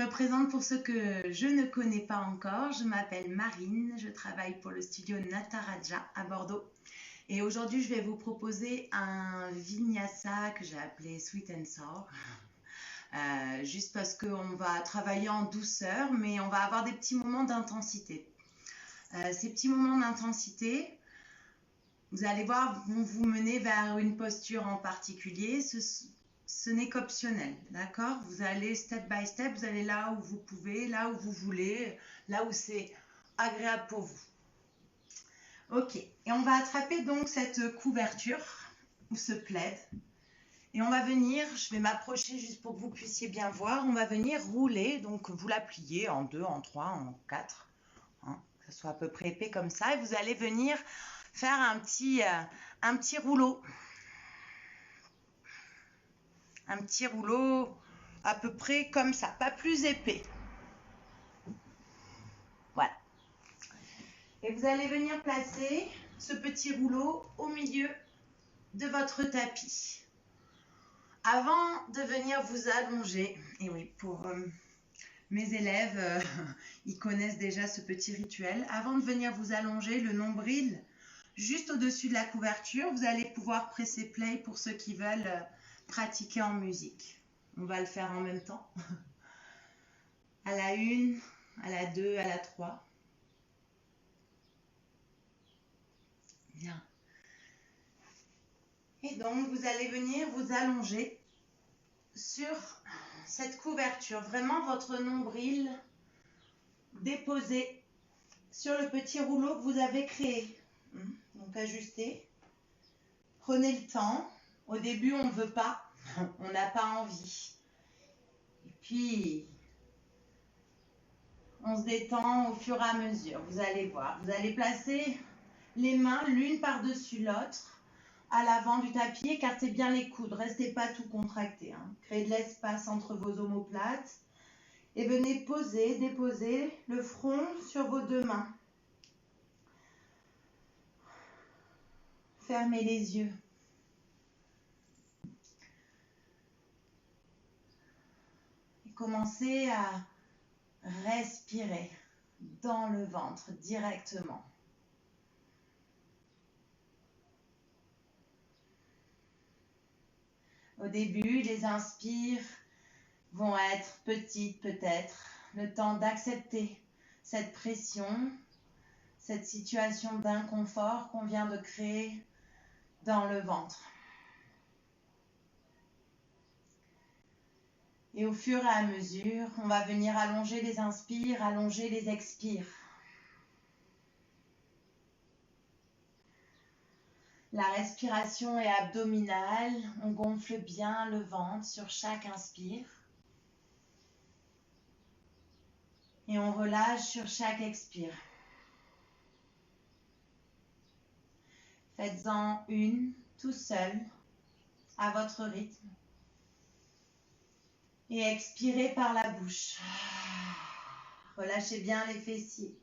me présente pour ceux que je ne connais pas encore. Je m'appelle Marine, je travaille pour le studio Nataraja à Bordeaux. Et aujourd'hui, je vais vous proposer un vinyasa que j'ai appelé Sweet and Sour. Juste parce qu'on va travailler en douceur, mais on va avoir des petits moments d'intensité. Ces petits moments d'intensité, vous allez voir, vont vous mener vers une posture en particulier. Ce n'est qu'optionnel, d'accord? Vous allez step by step, vous allez là où vous pouvez, là où vous voulez, là où c'est agréable pour vous. Ok, et on va attraper donc cette couverture ou ce plaid. Et on va venir, je vais m'approcher juste pour que vous puissiez bien voir, on va venir rouler, donc vous la pliez en 2, en 3, en 4, hein, que ce soit à peu près épais comme ça, et vous allez venir faire un petit rouleau. Un petit rouleau à peu près comme ça, pas plus épais. Voilà. Et vous allez venir placer ce petit rouleau au milieu de votre tapis. Avant de venir vous allonger, et oui, pour mes élèves, ils connaissent déjà ce petit rituel. Avant de venir vous allonger, le nombril juste au-dessus de la couverture, vous allez pouvoir presser play pour ceux qui veulent pratiquer en musique. On va le faire en même temps. À la 1, à la 2, à la 3. Bien. Et donc, vous allez venir vous allonger sur cette couverture. Vraiment, votre nombril déposé sur le petit rouleau que vous avez créé. Donc, ajustez. Prenez le temps. Au début, on ne veut pas. On n'a pas envie. Et puis, on se détend au fur et à mesure. Vous allez voir. Vous allez placer les mains l'une par-dessus l'autre à l'avant du tapis. Écartez bien les coudes. Restez pas tout contracté. Créez de l'espace entre vos omoplates. Et venez poser, déposer le front sur vos deux mains. Fermez les yeux. Et commencez à respirer dans le ventre directement. Au début, les inspires vont être petites peut-être, le temps d'accepter cette pression, cette situation d'inconfort qu'on vient de créer dans le ventre. Et au fur et à mesure, on va venir allonger les inspires, allonger les expires. La respiration est abdominale, on gonfle bien le ventre sur chaque inspire. Et on relâche sur chaque expire. Faites-en une tout seul, à votre rythme. Et expirez par la bouche. Relâchez bien les fessiers.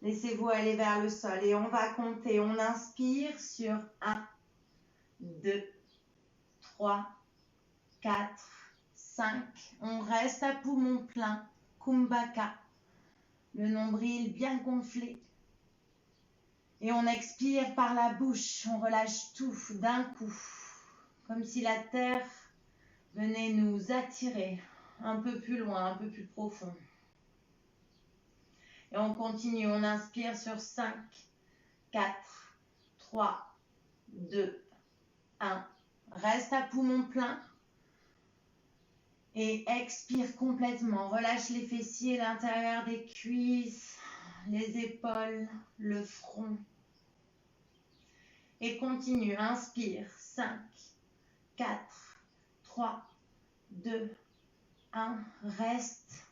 Laissez-vous aller vers le sol. Et on va compter. On inspire sur 1, 2, 3, 4, 5. On reste à poumon plein. Kumbhaka. Le nombril bien gonflé. Et on expire par la bouche. On relâche tout d'un coup. Comme si la terre venez nous attirer un peu plus loin, un peu plus profond. Et on continue, on inspire sur 5, 4, 3, 2, 1. Reste à poumon plein. Et expire complètement. Relâche les fessiers, l'intérieur des cuisses, les épaules, le front. Et continue, inspire. 5, 4, 3, 2, 1, reste.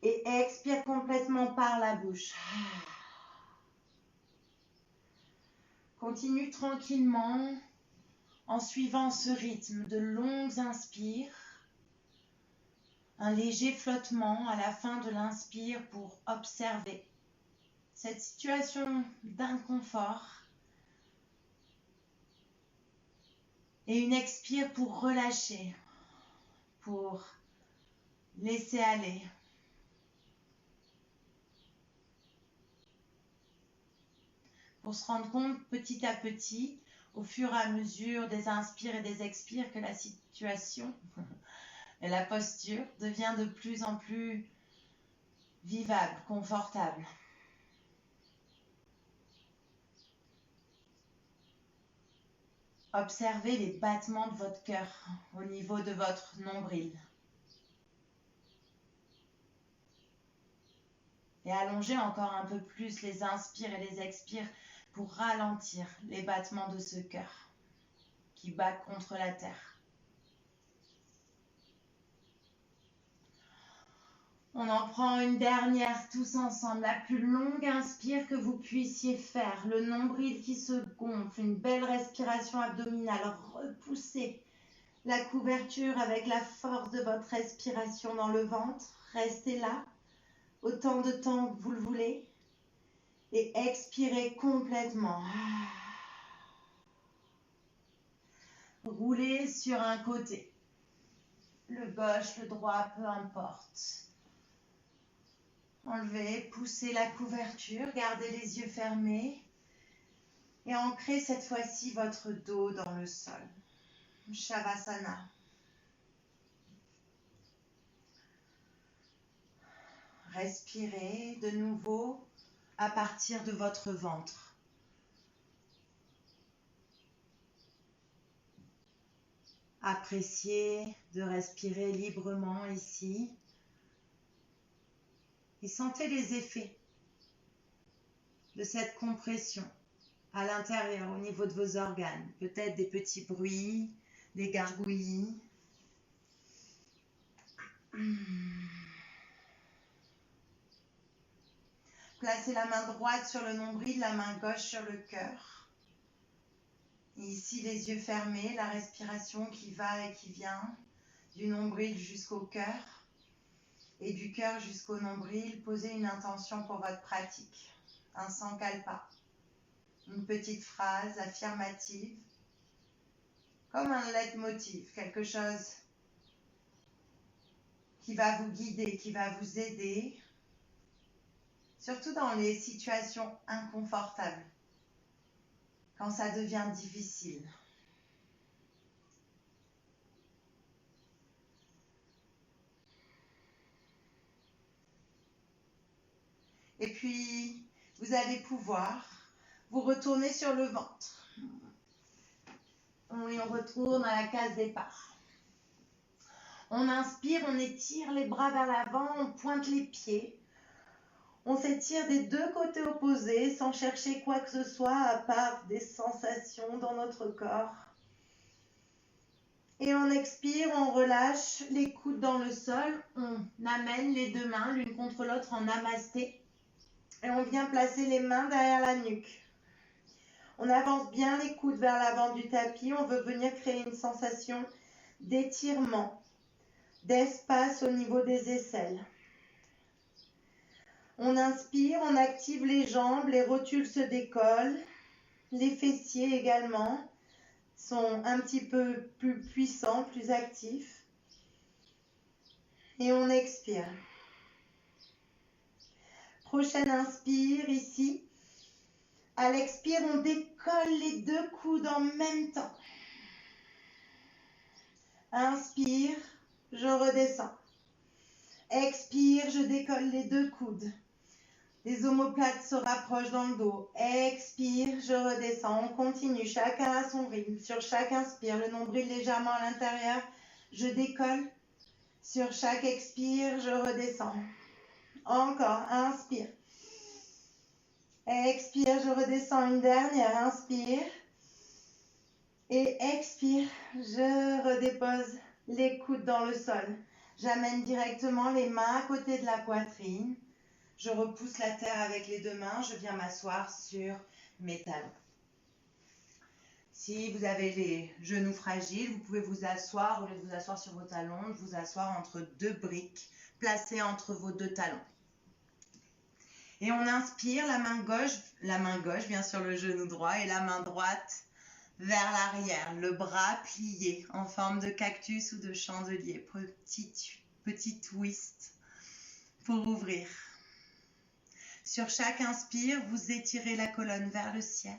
Et expire complètement par la bouche. Continue tranquillement en suivant ce rythme de longues inspires. Un léger flottement à la fin de l'inspire pour observer cette situation d'inconfort. Et une expire pour relâcher, pour Laissez aller. Pour se rendre compte petit à petit, au fur et à mesure des inspires et des expires, que la situation et la posture devient de plus en plus vivable, confortable. Observez les battements de votre cœur au niveau de votre nombril. Et allongez encore un peu plus les inspires et les expires pour ralentir les battements de ce cœur qui bat contre la terre. On en prend une dernière tous ensemble, la plus longue inspire que vous puissiez faire. Le nombril qui se gonfle, une belle respiration abdominale. Repoussez la couverture avec la force de votre respiration dans le ventre. Restez là autant de temps que vous le voulez et expirez complètement. Roulez sur un côté, le gauche, le droit, peu importe. Enlevez, poussez la couverture, gardez les yeux fermés et ancrez cette fois-ci votre dos dans le sol. Shavasana. Respirez de nouveau à partir de votre ventre. Appréciez de respirer librement ici et sentez les effets de cette compression à l'intérieur, au niveau de vos organes. Peut-être des petits bruits, des gargouillis. Placez la main droite sur le nombril, la main gauche sur le cœur. Ici, les yeux fermés, la respiration qui va et qui vient du nombril jusqu'au cœur et du cœur jusqu'au nombril. Posez une intention pour votre pratique, un sankalpa, une petite phrase affirmative, comme un leitmotiv, quelque chose qui va vous guider, qui va vous aider, surtout dans les situations inconfortables, quand ça devient difficile. Et puis, vous allez pouvoir vous retourner sur le ventre. On retourne à la case départ. On inspire, on étire les bras vers l'avant, on pointe les pieds. On s'étire des deux côtés opposés sans chercher quoi que ce soit à part des sensations dans notre corps. Et on expire, on relâche les coudes dans le sol. On amène les deux mains l'une contre l'autre en namasté. Et on vient placer les mains derrière la nuque. On avance bien les coudes vers l'avant du tapis. On veut venir créer une sensation d'étirement, d'espace au niveau des aisselles. On inspire, on active les jambes, les rotules se décollent, les fessiers également sont un petit peu plus puissants, plus actifs. Et on expire. Prochaine inspire ici. À l'expire, on décolle les deux coudes en même temps. Inspire, je redescends. Expire, je décolle les deux coudes. Les omoplates se rapprochent dans le dos. Expire, je redescends. On continue, chacun à son rythme. Sur chaque inspire, le nombril légèrement à l'intérieur. Je décolle. Sur chaque expire, je redescends. Encore, inspire. Expire, je redescends. Une dernière, inspire. Et expire, je redépose les coudes dans le sol. J'amène directement les mains à côté de la poitrine. Je repousse la terre avec les deux mains. Je viens m'asseoir sur mes talons. Si vous avez les genoux fragiles, vous pouvez vous asseoir, au lieu de vous asseoir sur vos talons, vous asseoir entre deux briques placées entre vos deux talons. Et on inspire, la main gauche bien sur le genou droit et la main droite vers l'arrière, le bras plié en forme de cactus ou de chandelier. Petit twist pour ouvrir. Sur chaque inspire, vous étirez la colonne vers le ciel.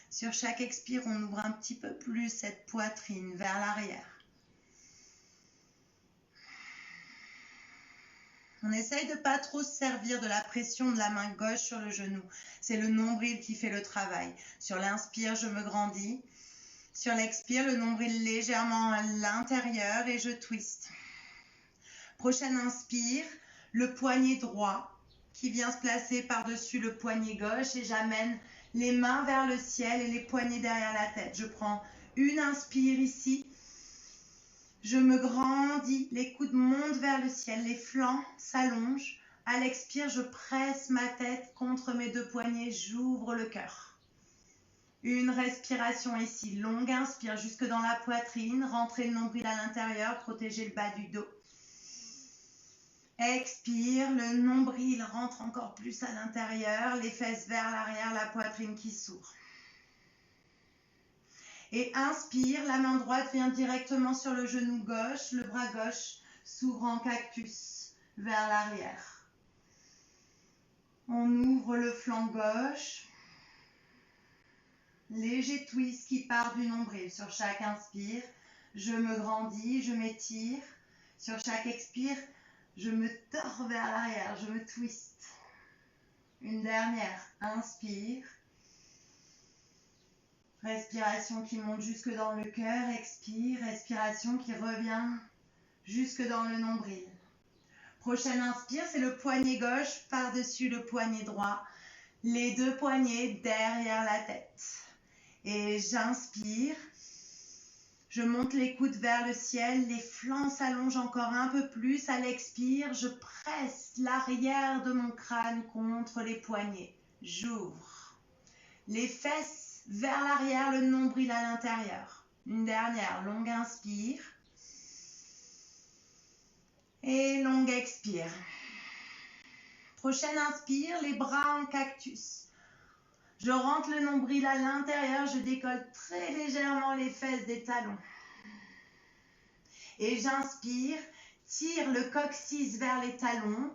Sur chaque expire, on ouvre un petit peu plus cette poitrine vers l'arrière. On essaye de ne pas trop se servir de la pression de la main gauche sur le genou. C'est le nombril qui fait le travail. Sur l'inspire, je me grandis. Sur l'expire, le nombril légèrement à l'intérieur et je twiste. Prochaine inspire, le poignet droit qui vient se placer par-dessus le poignet gauche et j'amène les mains vers le ciel et les poignets derrière la tête. Je prends une inspire ici. Je me grandis, les coudes montent vers le ciel, les flancs s'allongent. À l'expire, je presse ma tête contre mes deux poignets, j'ouvre le cœur. Une respiration ici, longue inspire jusque dans la poitrine, rentrez le nombril à l'intérieur, protégez le bas du dos. Expire, le nombril rentre encore plus à l'intérieur, les fesses vers l'arrière, la poitrine qui s'ouvre. Et inspire, la main droite vient directement sur le genou gauche, le bras gauche s'ouvre en cactus vers l'arrière. On ouvre le flanc gauche, léger twist qui part du nombril. Sur chaque inspire, je me grandis, je m'étire. Sur chaque expire, je me tords vers l'arrière, je me twiste. Une dernière, inspire. Respiration qui monte jusque dans le cœur, expire, respiration qui revient jusque dans le nombril. Prochaine inspire, c'est le poignet gauche par-dessus le poignet droit, les deux poignets derrière la tête. Et j'inspire, je monte les coudes vers le ciel, les flancs s'allongent encore un peu plus. À l'expire, je presse l'arrière de mon crâne contre les poignets. J'ouvre. Les fesses vers l'arrière, le nombril à l'intérieur. Une dernière, longue inspire. Et longue expire. Prochaine inspire, les bras en cactus. Je rentre le nombril à l'intérieur, je décolle très légèrement les fesses des talons. Et j'inspire, tire le coccyx vers les talons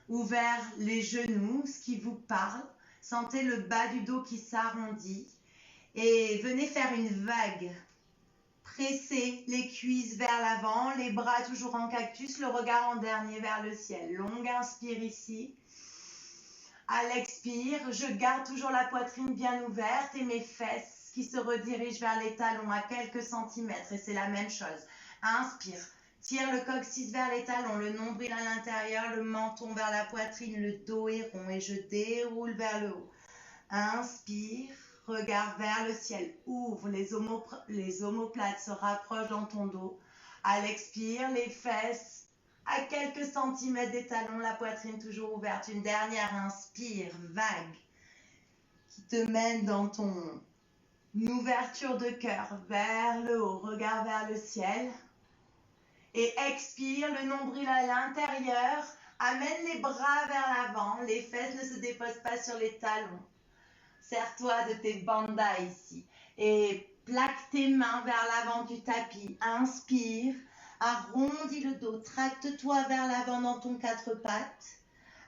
ou vers les genoux, ce qui vous parle. Sentez le bas du dos qui s'arrondit. Et venez faire une vague. Pressez les cuisses vers l'avant, les bras toujours en cactus, le regard en dernier vers le ciel. Longue inspire ici. À l'expire, je garde toujours la poitrine bien ouverte et mes fesses qui se redirigent vers les talons à quelques centimètres. Et c'est la même chose. Inspire, tire le coccyx vers les talons, le nombril à l'intérieur, le menton vers la poitrine, le dos est rond et je déroule vers le haut. Inspire, regard vers le ciel, ouvre, les omoplates se rapprochent dans ton dos. À l'expire, les fesses à quelques centimètres des talons, la poitrine toujours ouverte. Une dernière inspire, vague, qui te mène dans ton ouverture de cœur vers le haut, regard vers le ciel. Et expire, le nombril à l'intérieur, amène les bras vers l'avant, les fesses ne se déposent pas sur les talons. Serre-toi de tes bandas ici et plaque tes mains vers l'avant du tapis. Inspire, arrondis le dos, tracte-toi vers l'avant dans ton quatre pattes.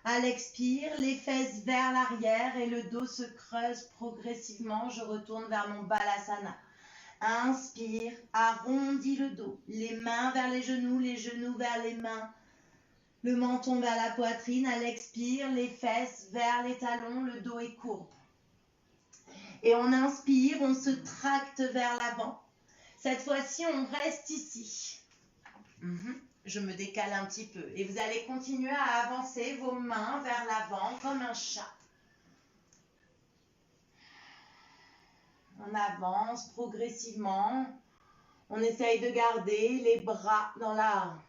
À l'expire, les fesses vers l'arrière et le dos se creuse progressivement. Je retourne vers mon balasana. Inspire, arrondis le dos, les mains vers les genoux vers les mains, le menton vers la poitrine. À l'expire, les fesses vers les talons, le dos est courbe. Et on inspire, on se tracte vers l'avant. Cette fois-ci, on reste ici. Je me décale un petit peu. Et vous allez continuer à avancer vos mains vers l'avant comme un chat. On avance progressivement. On essaye de garder les bras dans la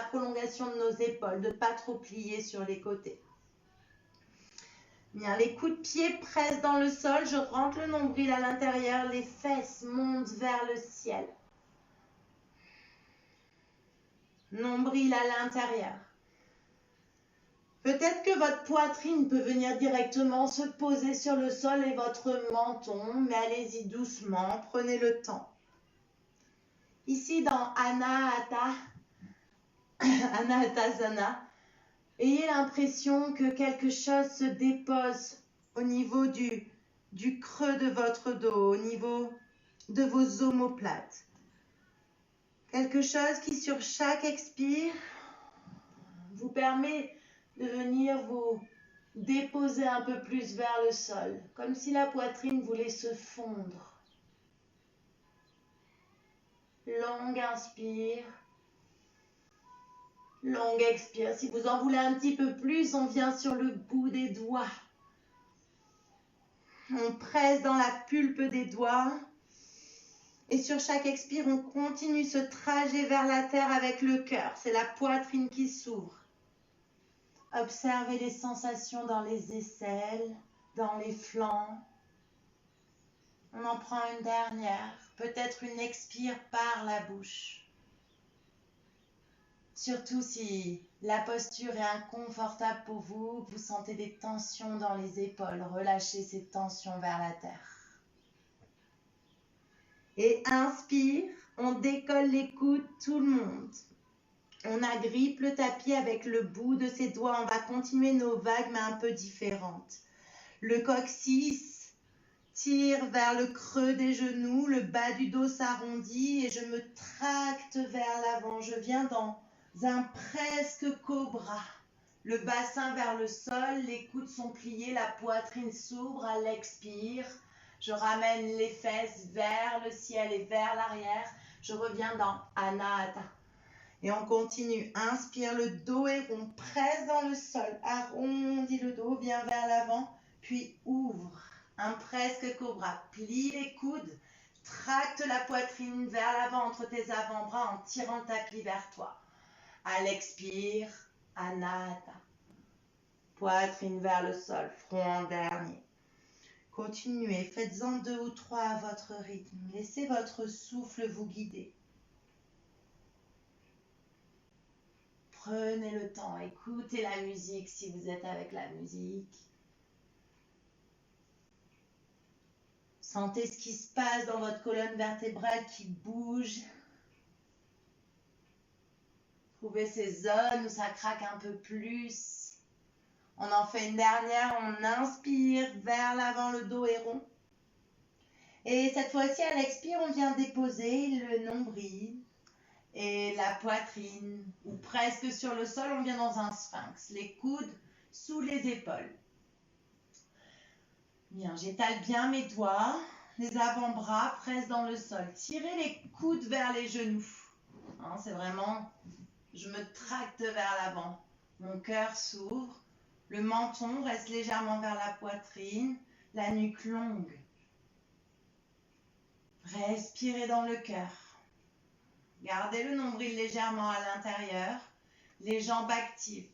prolongation de nos épaules, de ne pas trop plier sur les côtés. Bien, les coups de pied pressent dans le sol, je rentre le nombril à l'intérieur, les fesses montent vers le ciel. Nombril à l'intérieur. Peut-être que votre poitrine peut venir directement se poser sur le sol et votre menton, mais allez-y doucement, prenez le temps. Ici dans Anahata, Anatasana. Ayez l'impression que quelque chose se dépose au niveau du creux de votre dos, au niveau de vos omoplates. Quelque chose qui, sur chaque expire, vous permet de venir vous déposer un peu plus vers le sol, comme si la poitrine voulait se fondre. Longue inspire, longue expire. Si vous en voulez un petit peu plus, on vient sur le bout des doigts. On presse dans la pulpe des doigts. Et sur chaque expire, on continue ce trajet vers la terre avec le cœur. C'est la poitrine qui s'ouvre. Observez les sensations dans les aisselles, dans les flancs. On en prend une dernière, peut-être une expire par la bouche. Surtout si la posture est inconfortable pour vous, vous sentez des tensions dans les épaules, relâchez ces tensions vers la terre. Et inspire, on décolle les coudes, tout le monde. On agrippe le tapis avec le bout de ses doigts. On va continuer nos vagues, mais un peu différentes. Le coccyx tire vers le creux des genoux, le bas du dos s'arrondit et je me tracte vers l'avant. Je viens dans un presque cobra. Le bassin vers le sol, les coudes sont pliés, la poitrine s'ouvre à l'expire. Je ramène les fesses vers le ciel et vers l'arrière. Je reviens dans Anahata. Et on continue. Inspire, le dos est rond, presse dans le sol. Arrondis le dos, viens vers l'avant, puis ouvre. Un presque cobra. Plie les coudes. Tracte la poitrine vers l'avant entre tes avant-bras en tirant le tapis vers toi. À l'expire, Anahata. Poitrine vers le sol, front en dernier. Continuez, faites-en 2 ou 3 à votre rythme. Laissez votre souffle vous guider. Prenez le temps, écoutez la musique si vous êtes avec la musique. Sentez ce qui se passe dans votre colonne vertébrale qui bouge. Trouvez ces zones où ça craque un peu plus. On en fait une dernière, on inspire vers l'avant, le dos est rond. Et cette fois-ci, à l'expire, on vient déposer le nombril et la poitrine, ou presque sur le sol, on vient dans un sphinx. Les coudes sous les épaules. Bien, j'étale bien mes doigts, les avant-bras pressent dans le sol. Tirez les coudes vers les genoux. Hein, c'est vraiment, je me tracte vers l'avant. Mon cœur s'ouvre. Le menton reste légèrement vers la poitrine, la nuque longue. Respirez dans le cœur. Gardez le nombril légèrement à l'intérieur, les jambes actives.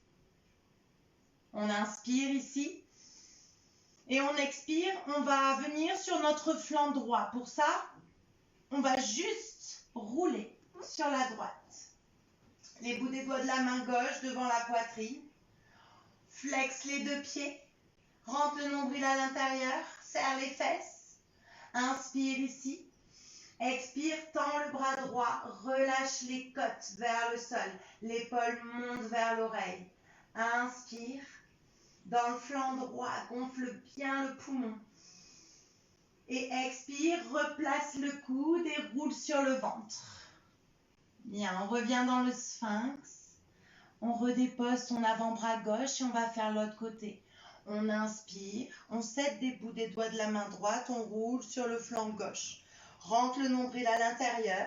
On inspire ici et on expire. On va venir sur notre flanc droit. Pour ça, on va juste rouler sur la droite. Les bouts des doigts de la main gauche devant la poitrine. Flexe les 2 pieds. Rentre le nombril à l'intérieur. Serre les fesses. Inspire ici. Expire, tends le bras droit, relâche les côtes vers le sol, l'épaule monte vers l'oreille. Inspire, dans le flanc droit, gonfle bien le poumon. Et expire, replace le coude et roule sur le ventre. Bien, on revient dans le sphinx. On redépose son avant-bras gauche et on va faire l'autre côté. On inspire, on cède des bouts des doigts de la main droite, on roule sur le flanc gauche. Rentre le nombril à l'intérieur,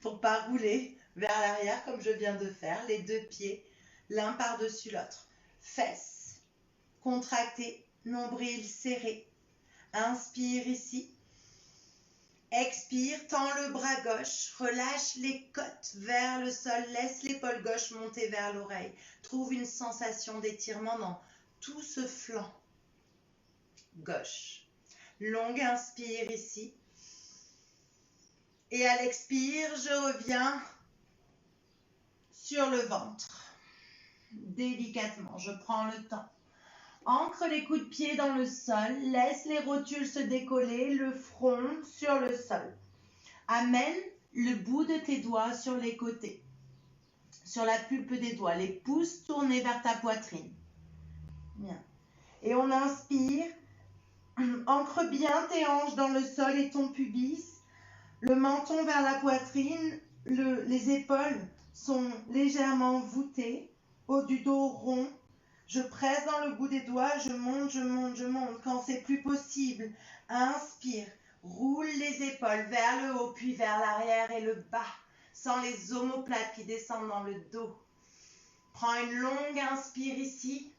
pour pas rouler vers l'arrière comme je viens de faire, les 2 pieds, l'un par-dessus l'autre. Fesses contractées, nombril serré. Inspire ici. Expire, tends le bras gauche, relâche les côtes vers le sol, laisse l'épaule gauche monter vers l'oreille. Trouve une sensation d'étirement dans tout ce flanc gauche. Longue inspire ici. Et à l'expire, je reviens sur le ventre. Délicatement, je prends le temps. Ancre les coups de pied dans le sol, laisse les rotules se décoller, le front sur le sol. Amène le bout de tes doigts sur les côtés. sur la pulpe des doigts, les pouces tournés vers ta poitrine. Bien. Et on inspire, ancre bien tes hanches dans le sol et ton pubis, le menton vers la poitrine, les épaules sont légèrement voûtées, haut du dos rond. Je presse dans le bout des doigts, je monte, je monte, je monte. Quand c'est plus possible, inspire, roule les épaules vers le haut, puis vers l'arrière et le bas, sans les omoplates qui descendent dans le dos. Prends une longue inspire ici.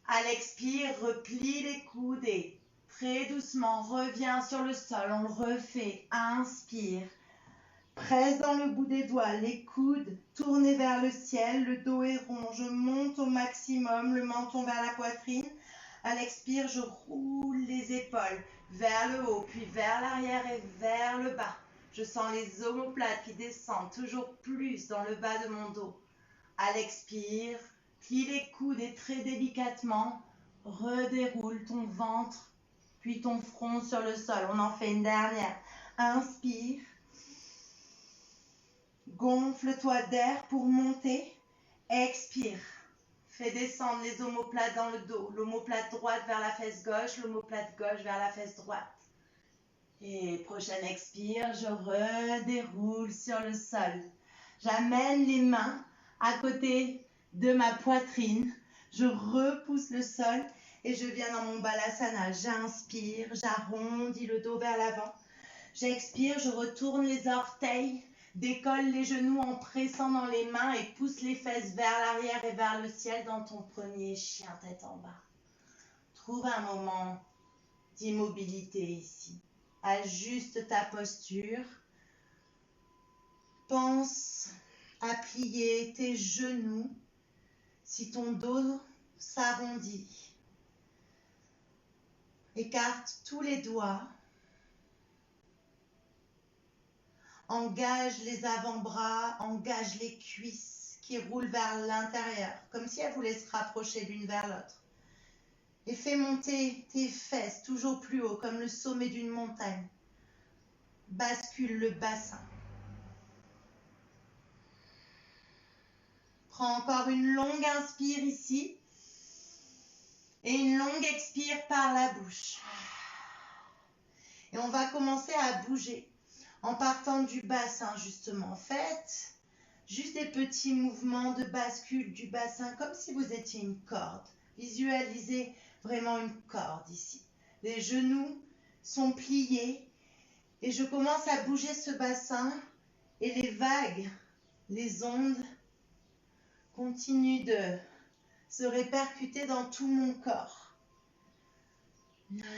À l'expire, replie les coudes et très doucement, reviens sur le sol. On le refait. Inspire. Presse dans le bout des doigts, les coudes tournés vers le ciel, le dos est rond. Je monte au maximum, le menton vers la poitrine. À l'expire, je roule les épaules vers le haut, puis vers l'arrière et vers le bas. Je sens les omoplates qui descendent toujours plus dans le bas de mon dos. À l'expire, plie les coudes et très délicatement, redéroule ton ventre, puis ton front sur le sol. On en fait une dernière. Inspire. Gonfle-toi d'air pour monter. Expire. Fais descendre les omoplates dans le dos. L'omoplate droite vers la fesse gauche, l'omoplate gauche vers la fesse droite. Et prochaine expire, je redéroule sur le sol. J'amène les mains à côté de ma poitrine. Je repousse le sol et je viens dans mon balasana. J'inspire, j'arrondis le dos vers l'avant. J'expire, je retourne les orteils, décolle les genoux en pressant dans les mains et pousse les fesses vers l'arrière et vers le ciel dans ton premier chien tête en bas. Trouve un moment d'immobilité ici. Ajuste ta posture. Pense à plier tes genoux si ton dos s'arrondit. Écarte tous les doigts. Engage les avant-bras, engage les cuisses qui roulent vers l'intérieur, comme si elles voulaient se rapprocher l'une vers l'autre. Et fais monter tes fesses toujours plus haut, comme le sommet d'une montagne. Bascule le bassin. Prends encore une longue inspire ici et une longue expire par la bouche. Et on va commencer à bouger en partant du bassin justement. Faites juste des petits mouvements de bascule du bassin comme si vous étiez une corde. Visualisez vraiment une corde ici. Les genoux sont pliés et je commence à bouger ce bassin et les vagues, les ondes continuent de se répercuter dans tout mon corps.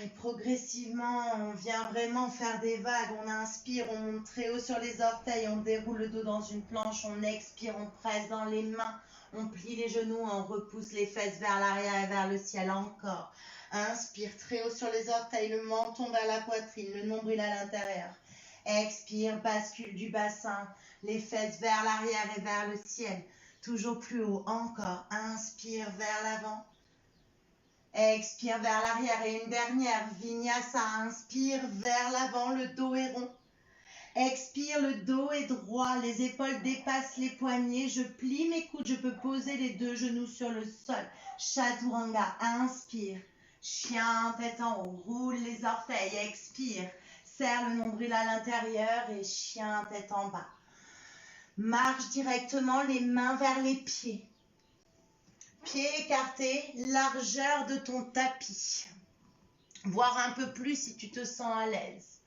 Et progressivement, on vient vraiment faire des vagues. On inspire, on monte très haut sur les orteils, on déroule le dos dans une planche, on expire, on presse dans les mains, on plie les genoux, on repousse les fesses vers l'arrière et vers le ciel encore. Inspire très haut sur les orteils, le menton vers la poitrine, le nombril à l'intérieur. Expire, bascule du bassin, les fesses vers l'arrière et vers le ciel. Toujours plus haut, encore. Inspire vers l'avant. Expire vers l'arrière et une dernière. Vinyasa, inspire vers l'avant, le dos est rond. Expire, le dos est droit, les épaules dépassent les poignets. Je plie mes coudes, je peux poser les deux genoux sur le sol. Chaturanga, inspire. Chien, tête en haut, roule les orteils. Expire, serre le nombril à l'intérieur et chien, tête en bas. Marche directement les mains vers les pieds. Pieds écartés, largeur de ton tapis. Voire un peu plus si tu te sens à l'aise.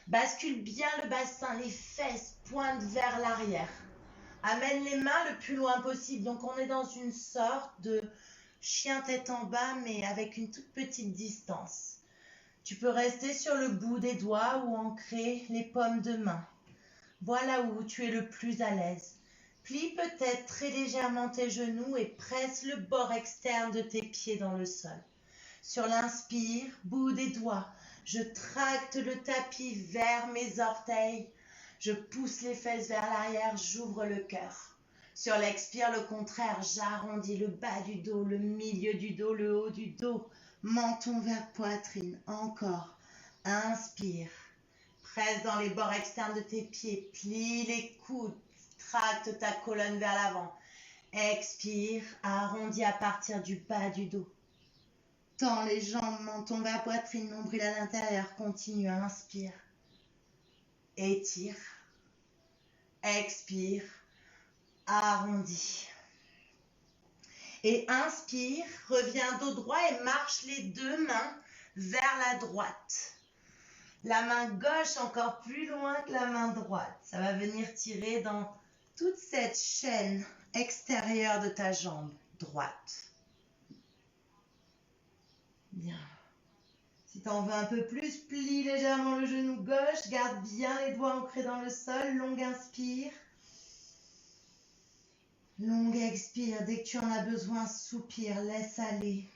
Bascule bien le bassin, les fesses pointent vers l'arrière. Amène les mains le plus loin possible. Donc on est dans une sorte de chien tête en bas mais avec une toute petite distance. Tu peux rester sur le bout des doigts ou ancrer les paumes de main. Voilà où tu es le plus à l'aise. Plie peut-être très légèrement tes genoux et presse le bord externe de tes pieds dans le sol. Sur l'inspire, bout des doigts, je tracte le tapis vers mes orteils. Je pousse les fesses vers l'arrière, j'ouvre le cœur. Sur l'expire, le contraire, j'arrondis le bas du dos, le milieu du dos, le haut du dos. Menton vers poitrine, encore. Inspire. Presse dans les bords externes de tes pieds, plie les coudes, tracte ta colonne vers l'avant. Expire, arrondis à partir du bas du dos. Tends les jambes, menton vers poitrine, nombril à l'intérieur. Continue, inspire. Étire. Expire. Arrondis. Et inspire, reviens dos droit et marche les deux mains vers la droite. La main gauche encore plus loin que la main droite. Ça va venir tirer dans toute cette chaîne extérieure de ta jambe droite. Bien. Si tu en veux un peu plus, plie légèrement le genou gauche, garde bien les doigts ancrés dans le sol, longue inspire. Longue expire, dès que tu en as besoin, soupire, laisse aller.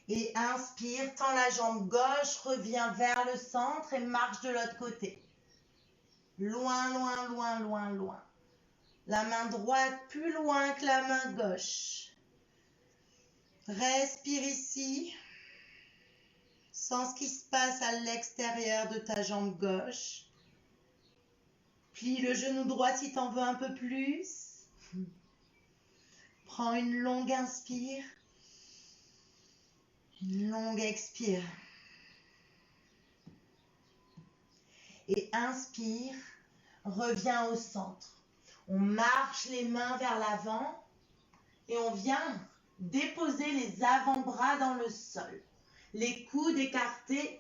Et inspire, tends la jambe gauche, reviens vers le centre et marche de l'autre côté. Loin, loin, loin, loin, loin. La main droite plus loin que la main gauche. Respire ici. Sens ce qui se passe à l'extérieur de ta jambe gauche. Plie le genou droit si tu en veux un peu plus. Prends une longue inspire. Une longue expire. Et inspire, reviens au centre. On marche les mains vers l'avant et on vient déposer les avant-bras dans le sol. Les coudes écartés,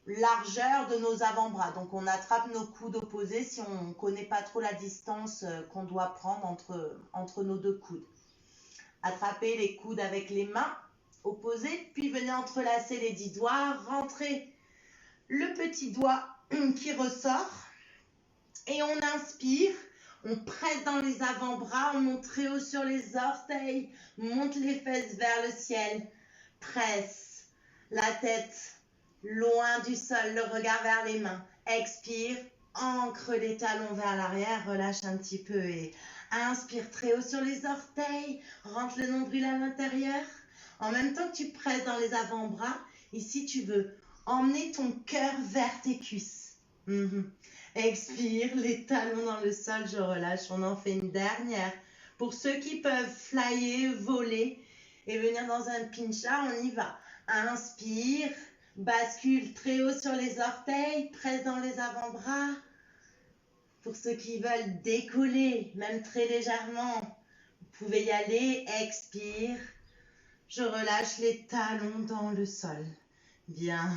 largeur de nos avant-bras. Donc on attrape nos coudes opposés si on ne connaît pas trop la distance qu'on doit prendre entre nos deux coudes. Attrapez les coudes avec les mains opposées, puis venez entrelacer les 10 doigts, rentrez le petit doigt qui ressort et on inspire, on presse dans les avant-bras, on monte très haut sur les orteils, monte les fesses vers le ciel, presse la tête loin du sol, le regard vers les mains, expire, ancre les talons vers l'arrière, relâche un petit peu et inspire très haut sur les orteils, rentre le nombril à l'intérieur. En même temps que tu presses dans les avant-bras, ici tu veux emmener ton cœur vers tes cuisses. Expire, les talons dans le sol, je relâche. On en fait une dernière. Pour ceux qui peuvent flyer, voler et venir dans un pincha, on y va. Inspire, bascule très haut sur les orteils, presse dans les avant-bras. Pour ceux qui veulent décoller, même très légèrement, vous pouvez y aller. Expire, je relâche les talons dans le sol. Bien.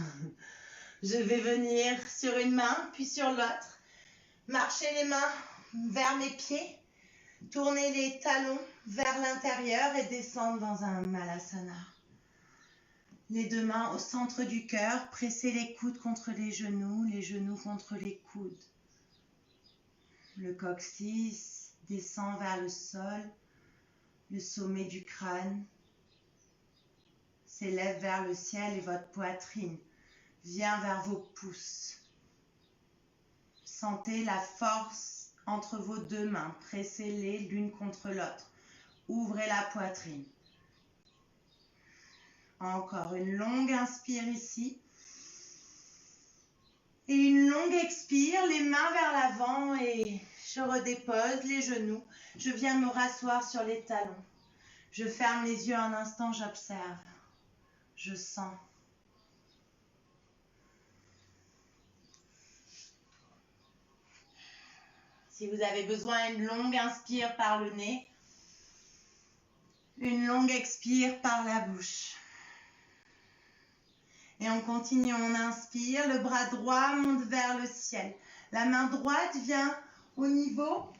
Je vais venir sur une main, puis sur l'autre. Marcher les mains vers mes pieds. Tourner les talons vers l'intérieur et descendre dans un Malasana. Les deux mains au centre du cœur. Pressez les coudes contre les genoux contre les coudes. Le coccyx descend vers le sol. Le sommet du crâne s'élève vers le ciel et votre poitrine vient vers vos pouces. Sentez la force entre vos deux mains. Pressez-les l'une contre l'autre. Ouvrez la poitrine. Encore une longue inspire ici. Et une longue expire, les mains vers l'avant et je redépose les genoux. Je viens me rasseoir sur les talons. Je ferme les yeux un instant, j'observe. Je sens. Si vous avez besoin, une longue inspire par le nez. Une longue expire par la bouche. Et on continue, on inspire, le bras droit monte vers le ciel. La main droite vient au niveau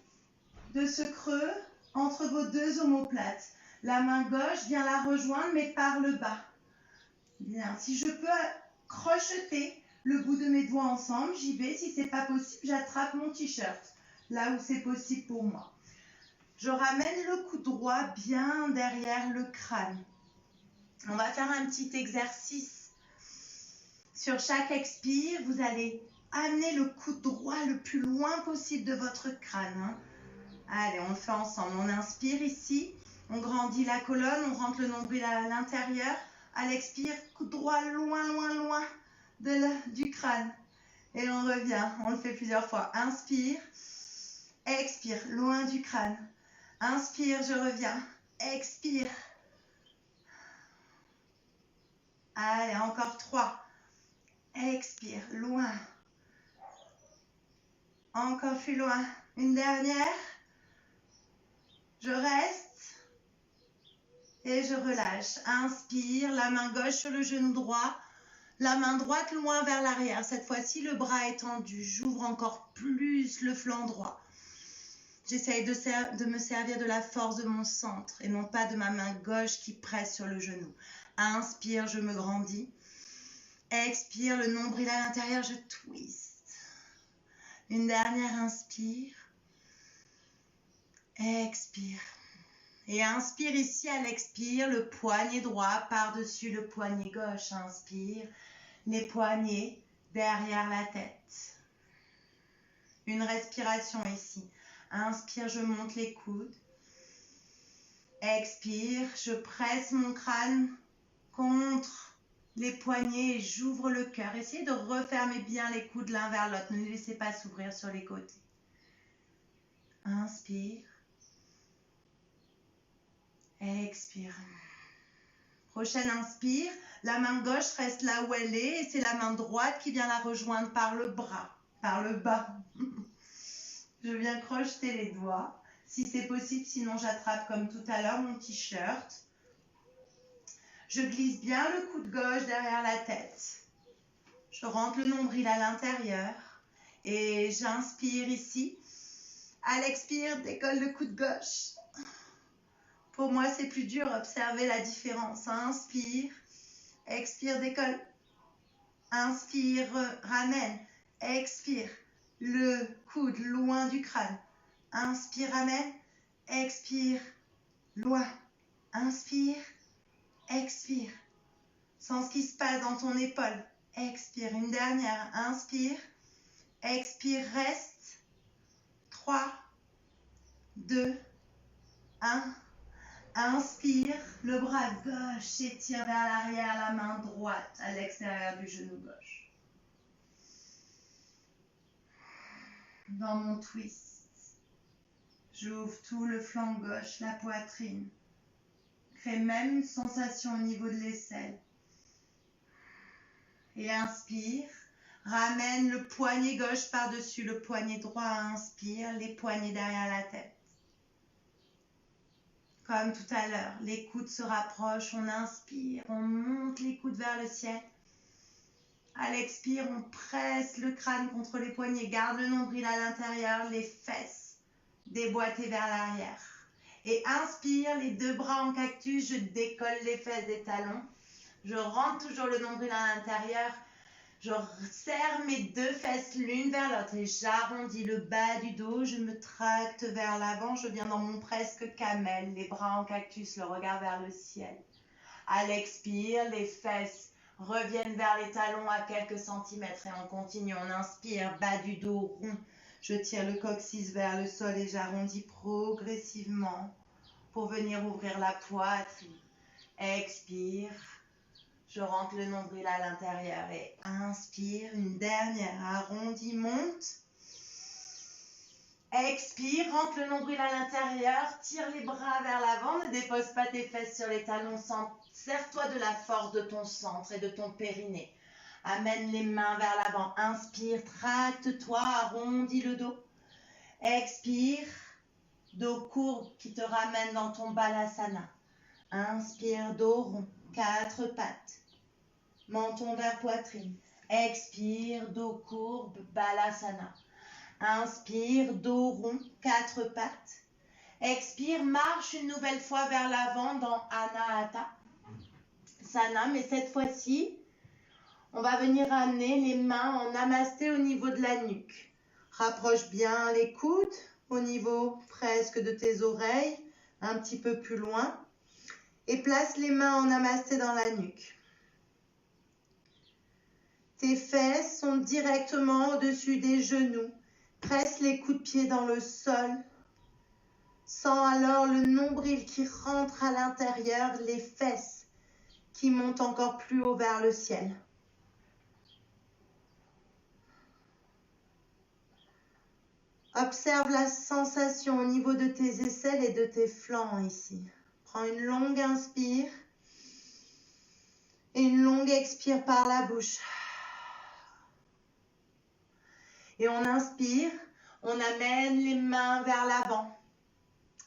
de ce creux entre vos deux omoplates. La main gauche vient la rejoindre mais par le bas. Bien, si je peux crocheter le bout de mes doigts ensemble, j'y vais. Si c'est pas possible, j'attrape mon t-shirt, là où c'est possible pour moi. Je ramène le cou droit bien derrière le crâne. On va faire un petit exercice. Sur chaque expire, vous allez amener le coude droit le plus loin possible de votre crâne. Allez, on le fait ensemble. On inspire ici, on grandit la colonne, on rentre le nombril à l'intérieur. À l'expire, coude droit loin, loin, loin du crâne. Et on revient, on le fait plusieurs fois. Inspire, Expire, loin du crâne. Inspire, je reviens. Expire. Allez, encore 3. Expire, loin. Encore plus loin. Une dernière. Je reste. Et je relâche. Inspire, la main gauche sur le genou droit. La main droite loin vers l'arrière. Cette fois-ci, le bras est tendu. J'ouvre encore plus le flanc droit. J'essaye de me servir de la force de mon centre et non pas de ma main gauche qui presse sur le genou. Inspire, je me grandis. Expire, le nombril à l'intérieur, je twist. Une dernière inspire. Expire. Et inspire ici à l'expire, le poignet droit par-dessus le poignet gauche. Inspire, les poignets derrière la tête. Une respiration ici. Inspire, je monte les coudes. Expire, je presse mon crâne contre les poignets et j'ouvre le cœur. Essayez de refermer bien les coudes l'un vers l'autre. Ne les laissez pas s'ouvrir sur les côtés. Inspire. Expire. Prochaine inspire. La main gauche reste là où elle est et c'est la main droite qui vient la rejoindre par le bras, par le bas. Je viens crocheter les doigts. Si c'est possible, sinon j'attrape comme tout à l'heure mon t-shirt. Je glisse bien le coude gauche derrière la tête. Je rentre le nombril à l'intérieur et j'inspire ici. À l'expire, décolle le coude gauche. Pour moi, c'est plus dur, observez la différence. Inspire, expire, décolle. Inspire, ramène. Expire, le coude loin du crâne. Inspire, ramène. Expire, loin. Inspire, expire. Sens ce qui se passe dans ton épaule. Expire, une dernière. Inspire, expire, reste. 3, 2, 1. Inspire, le bras gauche s'étire vers l'arrière, la main droite à l'extérieur du genou gauche. Dans mon twist, j'ouvre tout le flanc gauche, la poitrine. Crée même une sensation au niveau de l'aisselle. Et inspire, ramène le poignet gauche par-dessus le poignet droit. Inspire, les poignets derrière la tête. Comme tout à l'heure, les coudes se rapprochent, on inspire, on monte les coudes vers le ciel. À l'expire, on presse le crâne contre les poignets, garde le nombril à l'intérieur, les fesses déboîtées vers l'arrière. Et inspire, les deux bras en cactus, je décolle les fesses des talons. Je rentre toujours le nombril à l'intérieur. Je serre mes deux fesses l'une vers l'autre et j'arrondis le bas du dos, je me tracte vers l'avant, je viens dans mon presque camel, les bras en cactus, le regard vers le ciel. À l'expire, les fesses reviennent vers les talons à quelques centimètres et on continue, on inspire, bas du dos rond. Je tire le coccyx vers le sol et j'arrondis progressivement pour venir ouvrir la poitrine. Expire. Je rentre le nombril à l'intérieur et inspire, une dernière, arrondis, monte. Expire, rentre le nombril à l'intérieur, tire les bras vers l'avant, ne dépose pas tes fesses sur les talons, sers-toi de la force de ton centre et de ton périnée. Amène les mains vers l'avant, inspire, tracte-toi, arrondis le dos. Expire, dos courbe qui te ramène dans ton balasana. Inspire, dos rond, 4 pattes. Menton vers poitrine. Expire, dos courbe, balasana. Inspire, dos rond, 4 pattes. Expire, marche une nouvelle fois vers l'avant dans Anahata Sana. Mais cette fois-ci, on va venir amener les mains en namasté au niveau de la nuque. Rapproche bien les coudes au niveau presque de tes oreilles, un petit peu plus loin. Et place les mains en namasté dans la nuque. Tes fesses sont directement au-dessus des genoux. Presse les coups de pied dans le sol. Sens alors le nombril qui rentre à l'intérieur, les fesses qui montent encore plus haut vers le ciel. Observe la sensation au niveau de tes aisselles et de tes flancs ici. Prends une longue inspire et une longue expire par la bouche. Et on inspire, on amène les mains vers l'avant.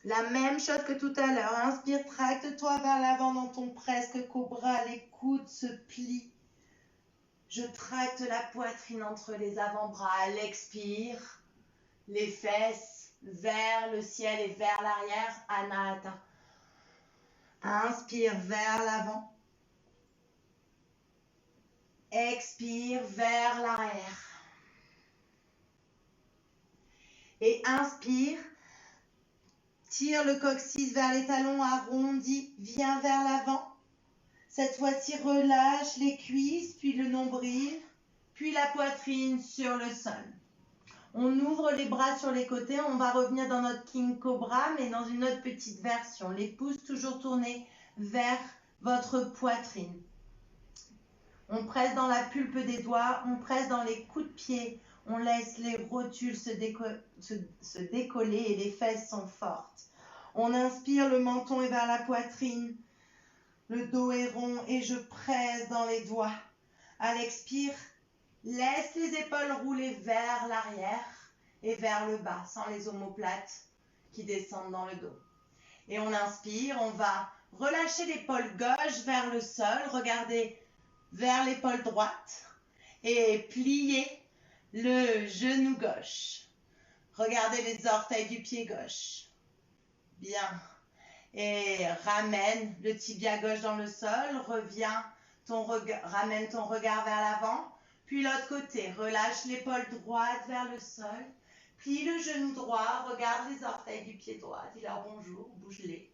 La même chose que tout à l'heure. Inspire, tracte-toi vers l'avant dans ton presque cobra. Les coudes se plient. Je tracte la poitrine entre les avant-bras. À l'expire, les fesses vers le ciel et vers l'arrière. Anahata. Inspire vers l'avant. Expire vers l'arrière. Et inspire. Tire le coccyx vers les talons, arrondis, viens vers l'avant. Cette fois-ci, relâche les cuisses, puis le nombril, puis la poitrine sur le sol. On ouvre les bras sur les côtés, on va revenir dans notre King Cobra, mais dans une autre petite version. Les pouces toujours tournés vers votre poitrine. On presse dans la pulpe des doigts, on presse dans les coups de pied, on laisse les rotules se décoller et les fesses sont fortes. On inspire, le menton est vers la poitrine, le dos est rond et je presse dans les doigts. À l'expire, laisse les épaules rouler vers l'arrière et vers le bas, sans les omoplates qui descendent dans le dos. Et on inspire, on va relâcher l'épaule gauche vers le sol, regardez vers l'épaule droite et plier le genou gauche. Regardez les orteils du pied gauche. Bien. Et ramène le tibia gauche dans le sol. Reviens, ramène ton regard vers l'avant. Puis l'autre côté. Relâche l'épaule droite vers le sol. Plie le genou droit. Regarde les orteils du pied droit. Dis-leur bonjour. Bouge-les.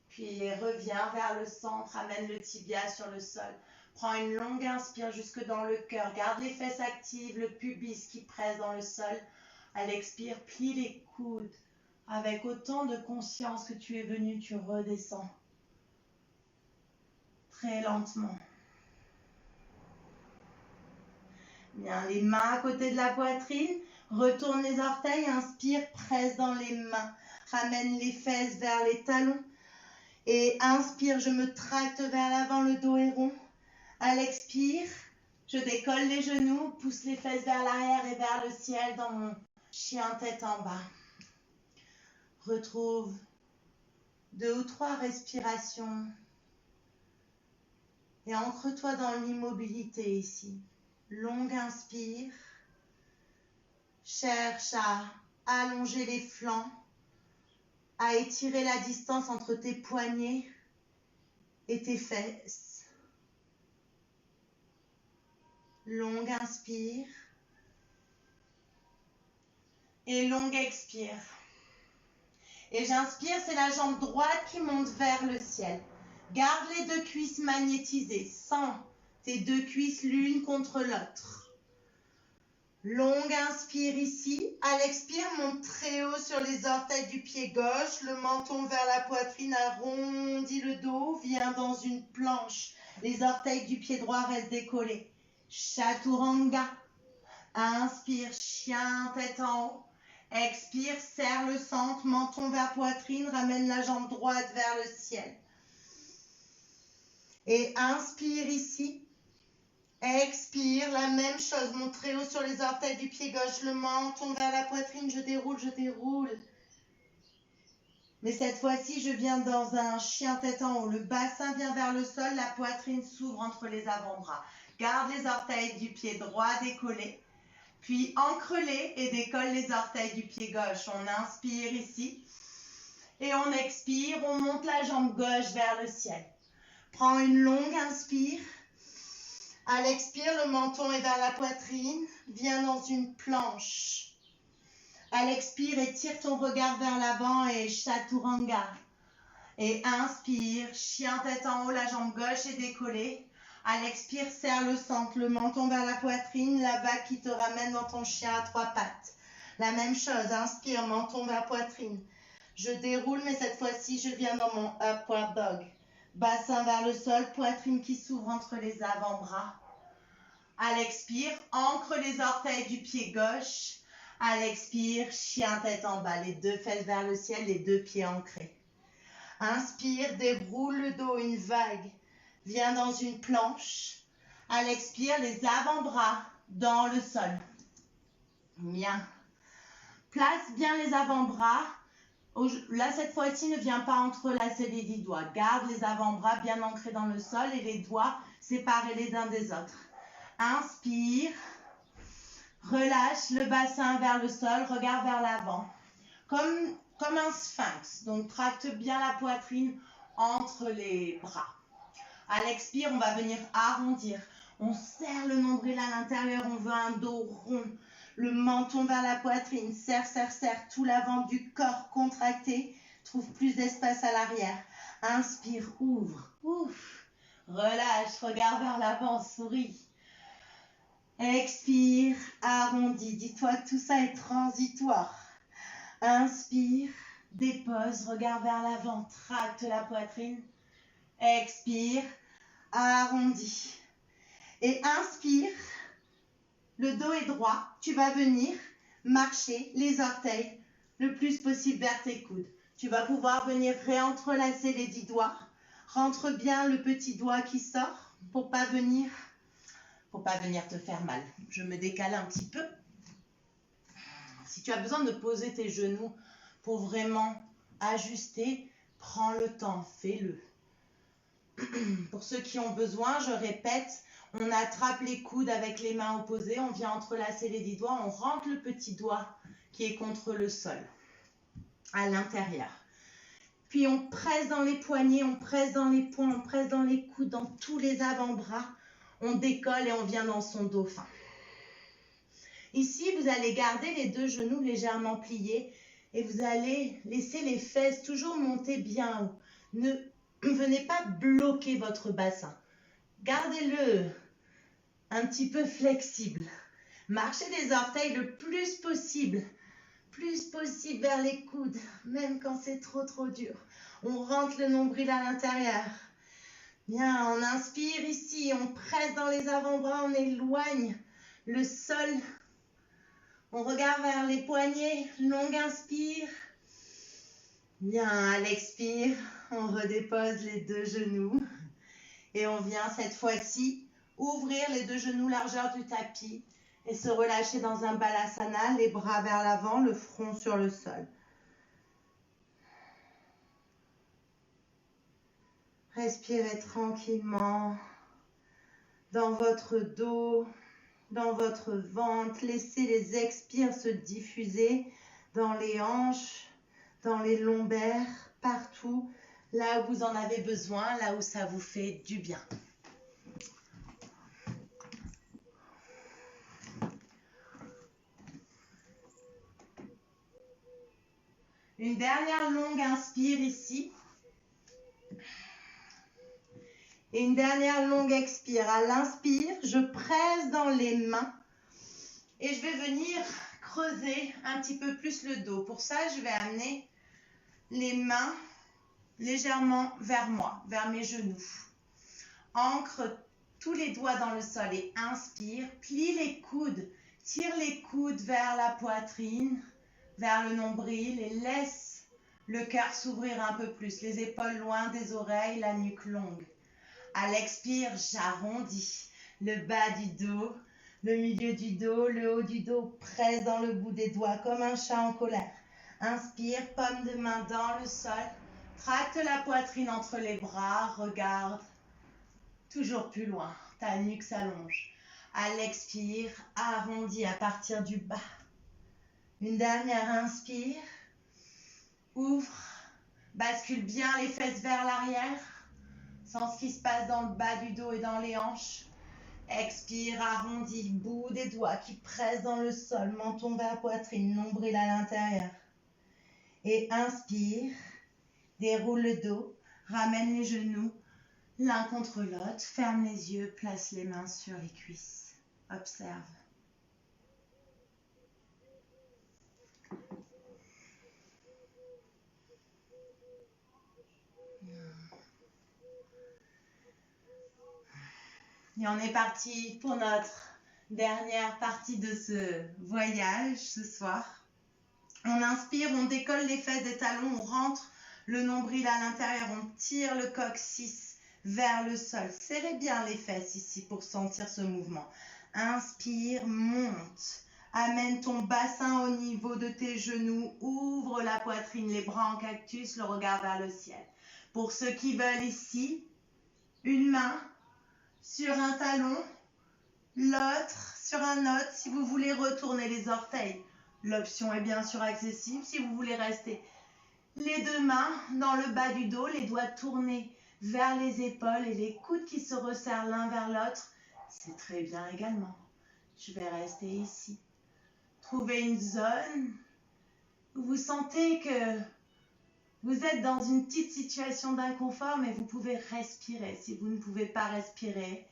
Puis reviens vers le centre. Amène le tibia sur le sol. Prends une longue inspire jusque dans le cœur. Garde les fesses actives, le pubis qui presse dans le sol. À l'expire, plie les coudes. Avec autant de conscience que tu es venu, tu redescends. Très lentement. Bien, les mains à côté de la poitrine. Retourne les orteils, inspire, presse dans les mains. Ramène les fesses vers les talons. Et inspire, je me tracte vers l'avant, le dos est rond. À l'expire, je décolle les genoux, pousse les fesses vers l'arrière et vers le ciel dans mon chien tête en bas. Retrouve 2 ou 3 respirations et ancre-toi dans l'immobilité ici. Longue inspire. Cherche à allonger les flancs, à étirer la distance entre tes poignets et tes fesses. Longue inspire et longue expire. Et j'inspire, c'est la jambe droite qui monte vers le ciel. Garde les 2 cuisses magnétisées, sens tes 2 cuisses l'une contre l'autre. Longue inspire ici. À l'expire, monte très haut sur les orteils du pied gauche, le menton vers la poitrine, arrondis le dos, viens dans une planche. Les orteils du pied droit restent décollés. Chaturanga. Inspire, chien, tête en haut. Expire, serre le centre, menton vers poitrine, ramène la jambe droite vers le ciel. Et inspire ici. Expire, la même chose, monte très haut sur les orteils du pied gauche, le menton vers la poitrine, je déroule, je déroule. Mais cette fois-ci, je viens dans un chien tête en haut. Le bassin vient vers le sol, la poitrine s'ouvre entre les avant-bras. Garde les orteils du pied droit décollés. Puis ancre-les et décolle les orteils du pied gauche. On inspire ici. Et on expire, on monte la jambe gauche vers le ciel. Prends une longue inspire. À l'expire, le menton est vers la poitrine. Viens dans une planche. À l'expire, étire ton regard vers l'avant et chaturanga. Et inspire, chien tête en haut, la jambe gauche est décollée. À l'expire, serre le centre, le menton vers la poitrine, la vague qui te ramène dans ton chien à 3 pattes. La même chose, inspire, menton vers poitrine. Je déroule, mais cette fois-ci, je viens dans mon upward dog. Bassin vers le sol, poitrine qui s'ouvre entre les avant-bras. À l'expire, ancre les orteils du pied gauche. À l'expire, chien tête en bas, les deux fesses vers le ciel, les deux pieds ancrés. Inspire, déroule le dos, une vague. Viens dans une planche. À l'expire, les avant-bras dans le sol. Bien. Place bien les avant-bras. Là, cette fois-ci, ne viens pas entrelacer les 10 doigts. Garde les avant-bras bien ancrés dans le sol et les doigts séparés les uns des autres. Inspire. Relâche le bassin vers le sol, regarde vers l'avant. Comme un sphinx. Donc, tracte bien la poitrine entre les bras. À l'expire, on va venir arrondir. On serre le nombril à l'intérieur, on veut un dos rond. Le menton vers la poitrine, serre, serre, serre. Tout l'avant du corps contracté. Trouve plus d'espace à l'arrière. Inspire, ouvre, ouf. Relâche, regarde vers l'avant, souris. Expire, arrondis. Dis-toi que tout ça est transitoire. Inspire, dépose, regarde vers l'avant, tracte la poitrine. Expire, arrondis. Et inspire, le dos est droit. Tu vas venir marcher les orteils le plus possible vers tes coudes. Tu vas pouvoir venir réentrelacer les 10 doigts. Rentre bien le petit doigt qui sort pour pas venir te faire mal. Je me décale un petit peu. Si tu as besoin de poser tes genoux pour vraiment ajuster, prends le temps, fais-le. Pour ceux qui ont besoin, je répète, on attrape les coudes avec les mains opposées, on vient entrelacer les 10 doigts, on rentre le petit doigt qui est contre le sol, à l'intérieur. Puis on presse dans les poignets, on presse dans les poings, on presse dans les coudes, dans tous les avant-bras. On décolle et on vient dans son dauphin. Ici, vous allez garder les deux genoux légèrement pliés et vous allez laisser les fesses toujours monter bien haut. Ne venez pas bloquer votre bassin. Gardez-le un petit peu flexible. Marchez les orteils le plus possible vers les coudes, même quand c'est trop dur. On rentre le nombril à l'intérieur. Bien, on inspire ici, on presse dans les avant-bras, on éloigne le sol. On regarde vers les poignets, longue inspire. Bien, à l'expire, on redépose les deux genoux. Et on vient cette fois-ci ouvrir les deux genoux largeur du tapis et se relâcher dans un balasana, les bras vers l'avant, le front sur le sol. Respirez tranquillement dans votre dos, dans votre ventre. Laissez les expires se diffuser dans les hanches, dans les lombaires, partout, là où vous en avez besoin, là où ça vous fait du bien. Une dernière longue inspire ici. Et une dernière longue expire. À l'inspire, je presse dans les mains et je vais venir creuser un petit peu plus le dos. Pour ça, je vais amener les mains légèrement vers moi, vers mes genoux. Ancre tous les doigts dans le sol et inspire. Plie les coudes, tire les coudes vers la poitrine, vers le nombril et laisse le cœur s'ouvrir un peu plus. Les épaules loin des oreilles, la nuque longue. À l'expire, j'arrondis le bas du dos, le milieu du dos, le haut du dos, presse dans le bout des doigts comme un chat en colère. Inspire, paume de main dans le sol, tracte la poitrine entre les bras, regarde toujours plus loin, ta nuque s'allonge. À l'expire, arrondis à partir du bas. Une dernière inspire, ouvre, bascule bien les fesses vers l'arrière. Sens ce qui se passe dans le bas du dos et dans les hanches. Expire, arrondis, bout des doigts qui pressent dans le sol, menton vers la poitrine, nombril à l'intérieur. Et inspire, déroule le dos, ramène les genoux l'un contre l'autre, ferme les yeux, place les mains sur les cuisses. Observe. Et on est parti pour notre Dernière partie de ce voyage ce soir. On inspire, on décolle les fesses des talons, on rentre le nombril à l'intérieur, on tire le coccyx vers le sol. Serrez bien les fesses ici pour sentir ce mouvement. Inspire, monte. Amène ton bassin au niveau de tes genoux. Ouvre la poitrine, les bras en cactus, le regard vers le ciel. Pour ceux qui veulent ici, une main sur un talon, l'autre sur un autre. Si vous voulez retourner les orteils, l'option est bien sûr accessible. Si vous voulez rester les deux mains dans le bas du dos, les doigts tournés vers les épaules et les coudes qui se resserrent l'un vers l'autre, c'est très bien également. Je vais rester ici. Trouvez une zone où vous sentez que vous êtes dans une petite situation d'inconfort, mais vous pouvez respirer. Si vous ne pouvez pas respirer,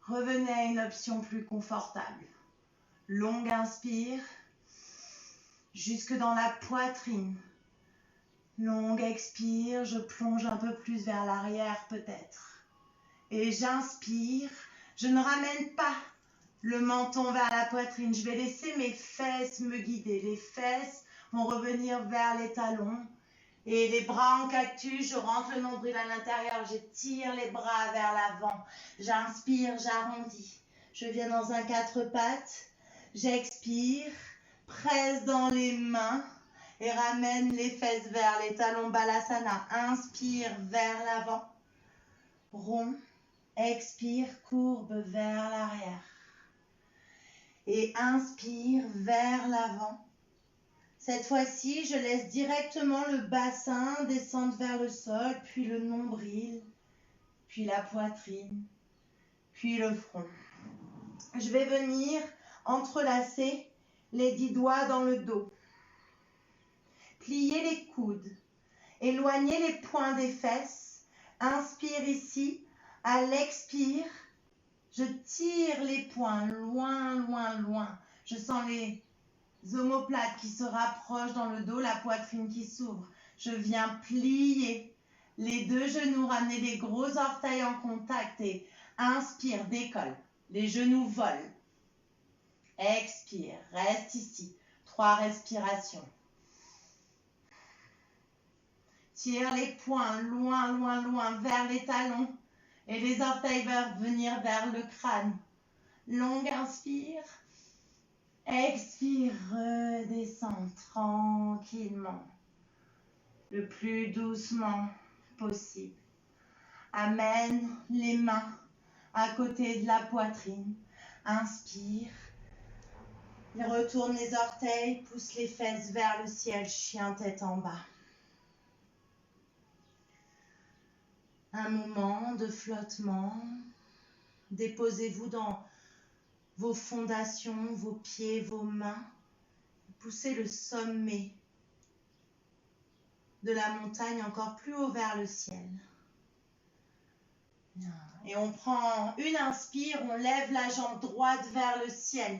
revenez à une option plus confortable. Longue inspire, jusque dans la poitrine. Longue expire, je plonge un peu plus vers l'arrière peut-être. Et j'inspire, je ne ramène pas le menton vers la poitrine. Je vais laisser mes fesses me guider. Les fesses vont revenir vers les talons. Et les bras en cactus, je rentre le nombril à l'intérieur. Je tire les bras vers l'avant. J'inspire, j'arrondis. Je viens dans un quatre pattes. J'expire, presse dans les mains et ramène les fesses vers les talons. Balasana. Inspire vers l'avant. Rond. Expire, courbe vers l'arrière. Et inspire vers l'avant. Cette fois-ci, je laisse directement le bassin descendre vers le sol, puis le nombril, puis la poitrine, puis le front. Je vais venir entrelacer les 10 doigts dans le dos. Plier les coudes. Éloigner les poings des fesses. Inspire ici. À l'expire, je tire les poings loin, loin, loin. Je sens les omoplates qui se rapprochent dans le dos, la poitrine qui s'ouvre. Je viens plier les deux genoux, ramener les gros orteils en contact et inspire, décolle. Les genoux volent. Expire, reste ici. 3 respirations. Tire les poings loin, loin, loin vers les talons et les orteils vont venir vers le crâne. Longue inspire. Expire, redescends tranquillement, le plus doucement possible. Amène les mains à côté de la poitrine. Inspire. Retourne les orteils, pousse les fesses vers le ciel, chien tête en bas. Un moment de flottement. Déposez-vous dans vos fondations, vos pieds, vos mains. Poussez le sommet de la montagne encore plus haut vers le ciel. Et on prend une inspire, on lève la jambe droite vers le ciel.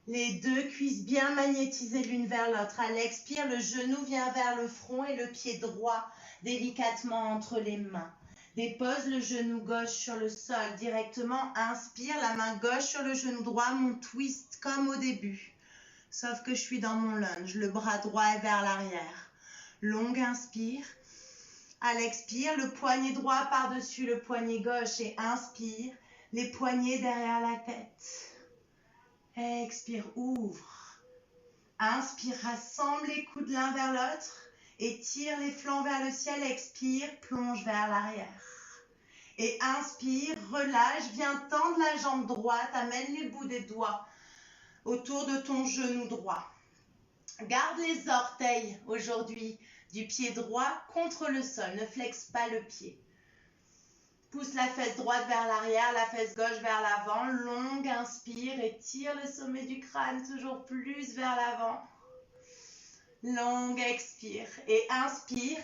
Les deux cuisses bien magnétisées l'une vers l'autre. À l'expire, le genou vient vers le front et le pied droit délicatement entre les mains. Dépose le genou gauche sur le sol directement. Inspire, la main gauche sur le genou droit, mon twist comme au début. Sauf que je suis dans mon lunge, le bras droit est vers l'arrière. Longue inspire. À l'expire, le poignet droit par-dessus le poignet gauche et inspire, les poignets derrière la tête. Expire, ouvre. Inspire, rassemble les coudes l'un vers l'autre et tire les flancs vers le ciel. Expire, plonge vers l'arrière. Et inspire, relâche, viens tendre la jambe droite, amène les bouts des doigts autour de ton genou droit. Garde les orteils aujourd'hui du pied droit contre le sol, ne flexe pas le pied. Pousse la fesse droite vers l'arrière, la fesse gauche vers l'avant. Longue inspire et tire le sommet du crâne toujours plus vers l'avant. Longue expire et inspire.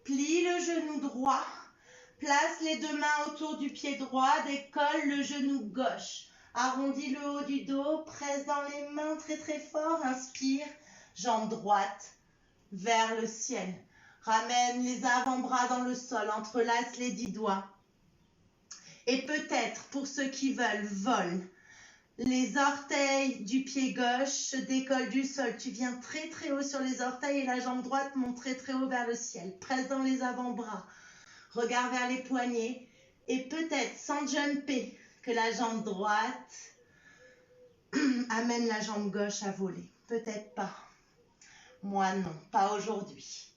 Plie le genou droit. Place les deux mains autour du pied droit. Décolle le genou gauche. Arrondis le haut du dos. Presse dans les mains très très fort. Inspire. Jambe droite vers le ciel. Ramène les avant-bras dans le sol. Entrelace les 10 doigts. Et peut-être, pour ceux qui veulent, vole. Les orteils du pied gauche se décollent du sol. Tu viens très très haut sur les orteils et la jambe droite monte très très haut vers le ciel. Presse dans les avant-bras. Regard vers les poignets. Et peut-être, sans jumper, que la jambe droite amène la jambe gauche à voler. Peut-être pas. Moi non, pas aujourd'hui.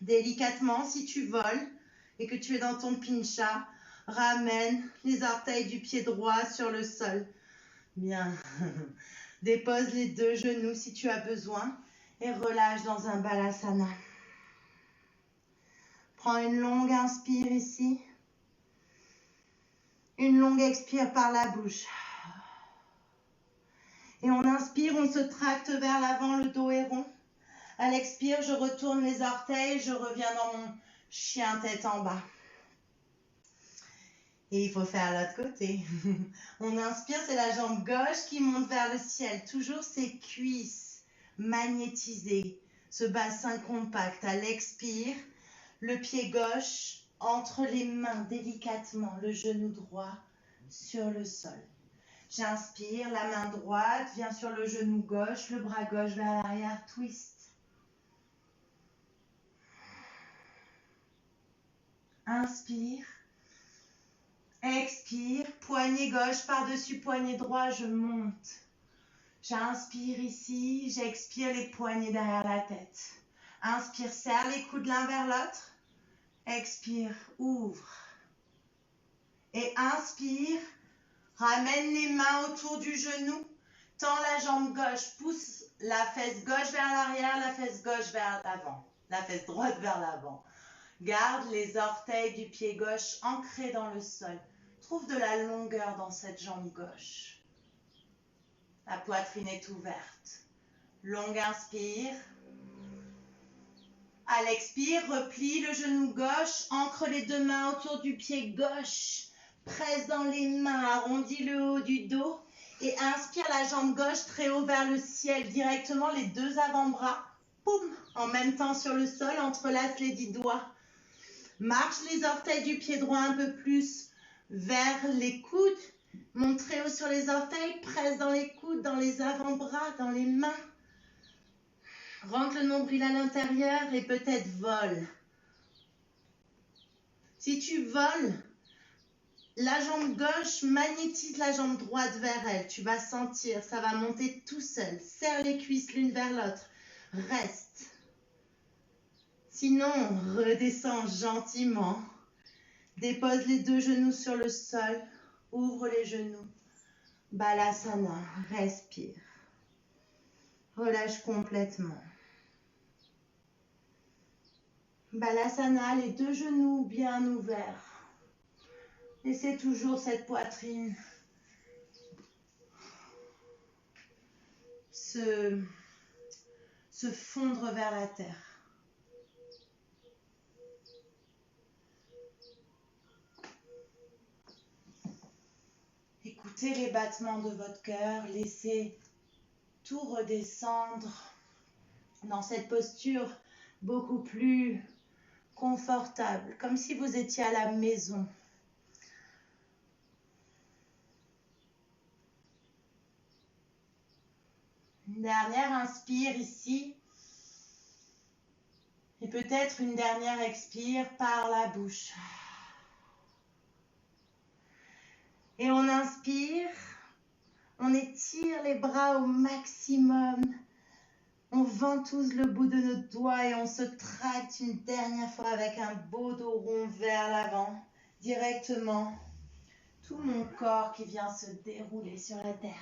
Délicatement, si tu voles et que tu es dans ton pincha, ramène les orteils du pied droit sur le sol. Bien. Dépose les deux genoux si tu as besoin et relâche dans un balasana. Prends une longue inspire ici. Une longue expire par la bouche. Et on inspire, on se tracte vers l'avant, le dos est rond. À l'expire, je retourne les orteils, je reviens dans mon chien tête en bas. Et il faut faire l'autre côté. On inspire, c'est la jambe gauche qui monte vers le ciel. Toujours ses cuisses magnétisées, ce bassin compact. À l'expire, le pied gauche entre les mains délicatement, le genou droit sur le sol. J'inspire, la main droite vient sur le genou gauche, le bras gauche vers l'arrière, twist. Inspire. Expire, poignet gauche par-dessus poignet droit, je monte. J'inspire ici, j'expire les poignets derrière la tête. Inspire, serre les coudes l'un vers l'autre. Expire, ouvre. Et inspire, ramène les mains autour du genou. Tends la jambe gauche, pousse la fesse gauche vers l'arrière, la fesse gauche vers l'avant. La fesse droite vers l'avant. Garde les orteils du pied gauche ancrés dans le sol. Trouve de la longueur dans cette jambe gauche. La poitrine est ouverte. Longue inspire. À l'expire, replie le genou gauche, ancre les deux mains autour du pied gauche. Presse dans les mains, arrondis le haut du dos. Et inspire la jambe gauche très haut vers le ciel, directement les deux avant-bras. Poum, en même temps sur le sol, entrelace les 10 doigts. Marche les orteils du pied droit un peu plus vers les coudes. Monte très haut sur les orteils, presse dans les coudes, dans les avant-bras, dans les mains. Rentre le nombril à l'intérieur et peut-être vole. Si tu voles, la jambe gauche magnétise la jambe droite vers elle. Tu vas sentir, ça va monter tout seul. Serre les cuisses l'une vers l'autre. Reste. Sinon, redescends gentiment. Dépose les deux genoux sur le sol. Ouvre les genoux. Balasana. Respire. Relâche complètement. Balasana, les deux genoux bien ouverts. Laissez toujours cette poitrine se fondre vers la terre. Écoutez les battements de votre cœur, laissez tout redescendre dans cette posture beaucoup plus confortable, comme si vous étiez à la maison. Une dernière inspire ici. Et peut-être une dernière expire par la bouche. Et on inspire. On étire les bras au maximum. On ventouse le bout de nos doigts et on se tracte une dernière fois avec un beau dos rond vers l'avant. Directement. Tout mon corps qui vient se dérouler sur la terre.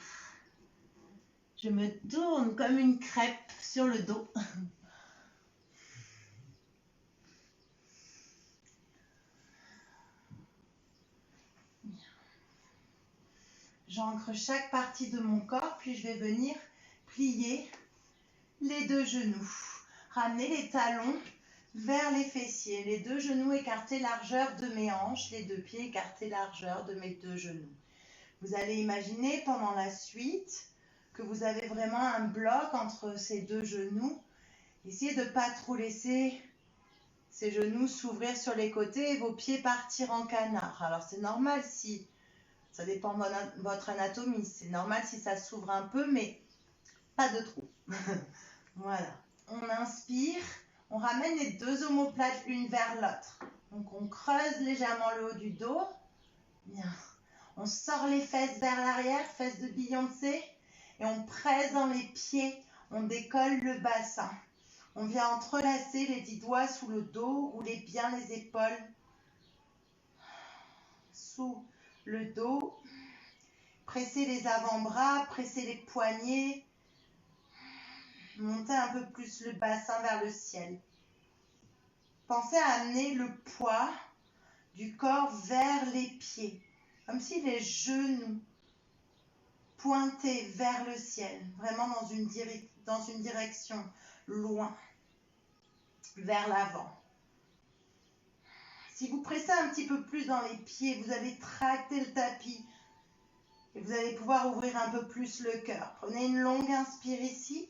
Je me tourne comme une crêpe sur le dos. J'ancre chaque partie de mon corps, puis je vais venir plier les deux genoux. Ramener les talons vers les fessiers. Les deux genoux écartés largeur de mes hanches, les deux pieds écartés largeur de mes deux genoux. Vous allez imaginer pendant la suite que vous avez vraiment un bloc entre ces deux genoux. Essayez de ne pas trop laisser ces genoux s'ouvrir sur les côtés et vos pieds partir en canard. Alors c'est normal si Ça dépend de votre anatomie. C'est normal si ça s'ouvre un peu, mais pas de trou. Voilà. On inspire, on ramène les deux omoplates l'une vers l'autre. Donc on creuse légèrement le haut du dos. Bien. On sort les fesses vers l'arrière, fesses de Beyoncé, et on presse dans les pieds. On décolle le bassin. On vient entrelacer les 10 doigts sous le dos, rouler bien les épaules sous le dos. Pressez les avant-bras, pressez les poignets. Montez un peu plus le bassin vers le ciel. Pensez à amener le poids du corps vers les pieds, comme si les genoux pointaient vers le ciel, vraiment dans une direction loin, vers l'avant. Si vous pressez un petit peu plus dans les pieds, vous allez tracter le tapis et vous allez pouvoir ouvrir un peu plus le cœur. Prenez une longue inspire ici,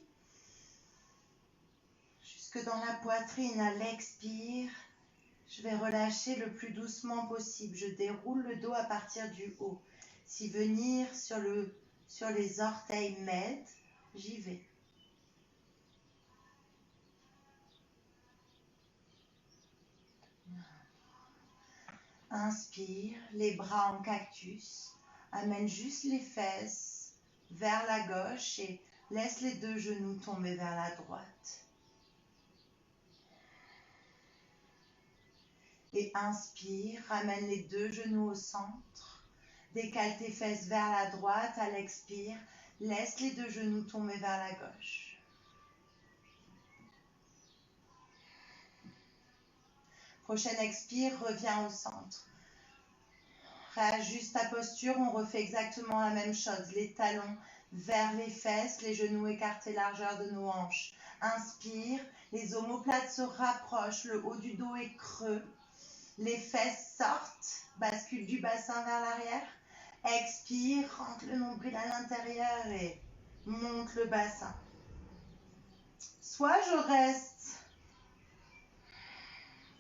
jusque dans la poitrine à l'expire. Je vais relâcher le plus doucement possible. Je déroule le dos à partir du haut. Si venir sur les orteils m'aide, j'y vais. Inspire, les bras en cactus. Amène juste les fesses vers la gauche et laisse les deux genoux tomber vers la droite. Et inspire, ramène les deux genoux au centre. Décale tes fesses vers la droite à l'expire. Laisse les deux genoux tomber vers la gauche. Prochaine expire, reviens au centre. Réajuste ta posture, on refait exactement la même chose. Les talons vers les fesses, les genoux écartés largeur de nos hanches. Inspire, les omoplates se rapprochent, le haut du dos est creux. Les fesses sortent, bascule du bassin vers l'arrière. Expire, rentre le nombril à l'intérieur et monte le bassin. Soit je reste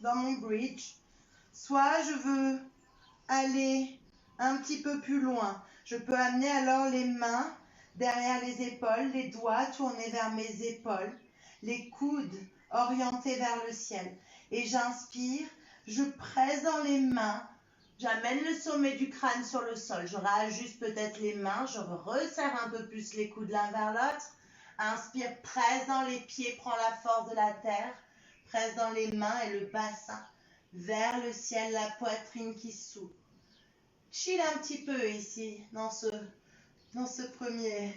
dans mon bridge, soit je veux aller un petit peu plus loin. Je peux amener alors les mains derrière les épaules, les doigts tournés vers mes épaules, les coudes orientés vers le ciel. Et j'inspire, je presse dans les mains, j'amène le sommet du crâne sur le sol. Je réajuste peut-être les mains, je resserre un peu plus les coudes l'un vers l'autre. Inspire, presse dans les pieds, prends la force de la terre. Presse dans les mains et le bassin vers le ciel, la poitrine qui s'ouvre. Chill un petit peu ici, dans cette première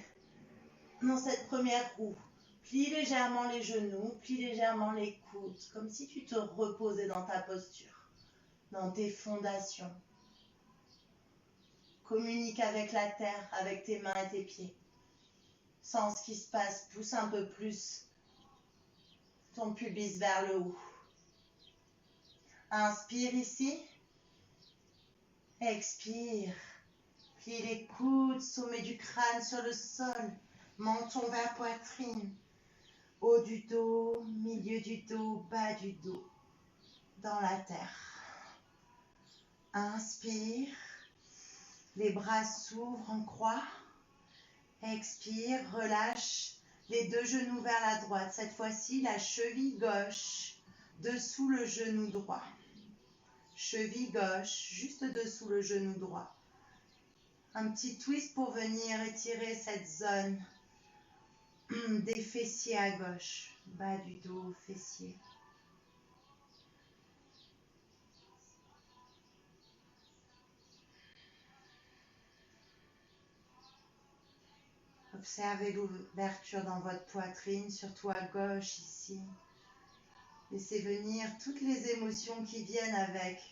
roue. Plie légèrement les genoux, plie légèrement les coudes, comme si tu te reposais dans ta posture, dans tes fondations. Communique avec la terre, avec tes mains et tes pieds. Sens ce qui se passe, pousse un peu plus ton pubis vers le haut. Inspire ici. Expire. Plie les coudes, sommet du crâne sur le sol. Menton vers poitrine. Haut du dos, milieu du dos, bas du dos. Dans la terre. Inspire. Les bras s'ouvrent en croix. Expire, relâche les deux genoux vers la droite. Cette fois-ci, la cheville gauche dessous le genou droit. Cheville gauche juste dessous le genou droit. Un petit twist pour venir étirer cette zone des fessiers à gauche. Bas du dos, fessiers. Observez l'ouverture dans votre poitrine, surtout à gauche ici. Laissez venir toutes les émotions qui viennent avec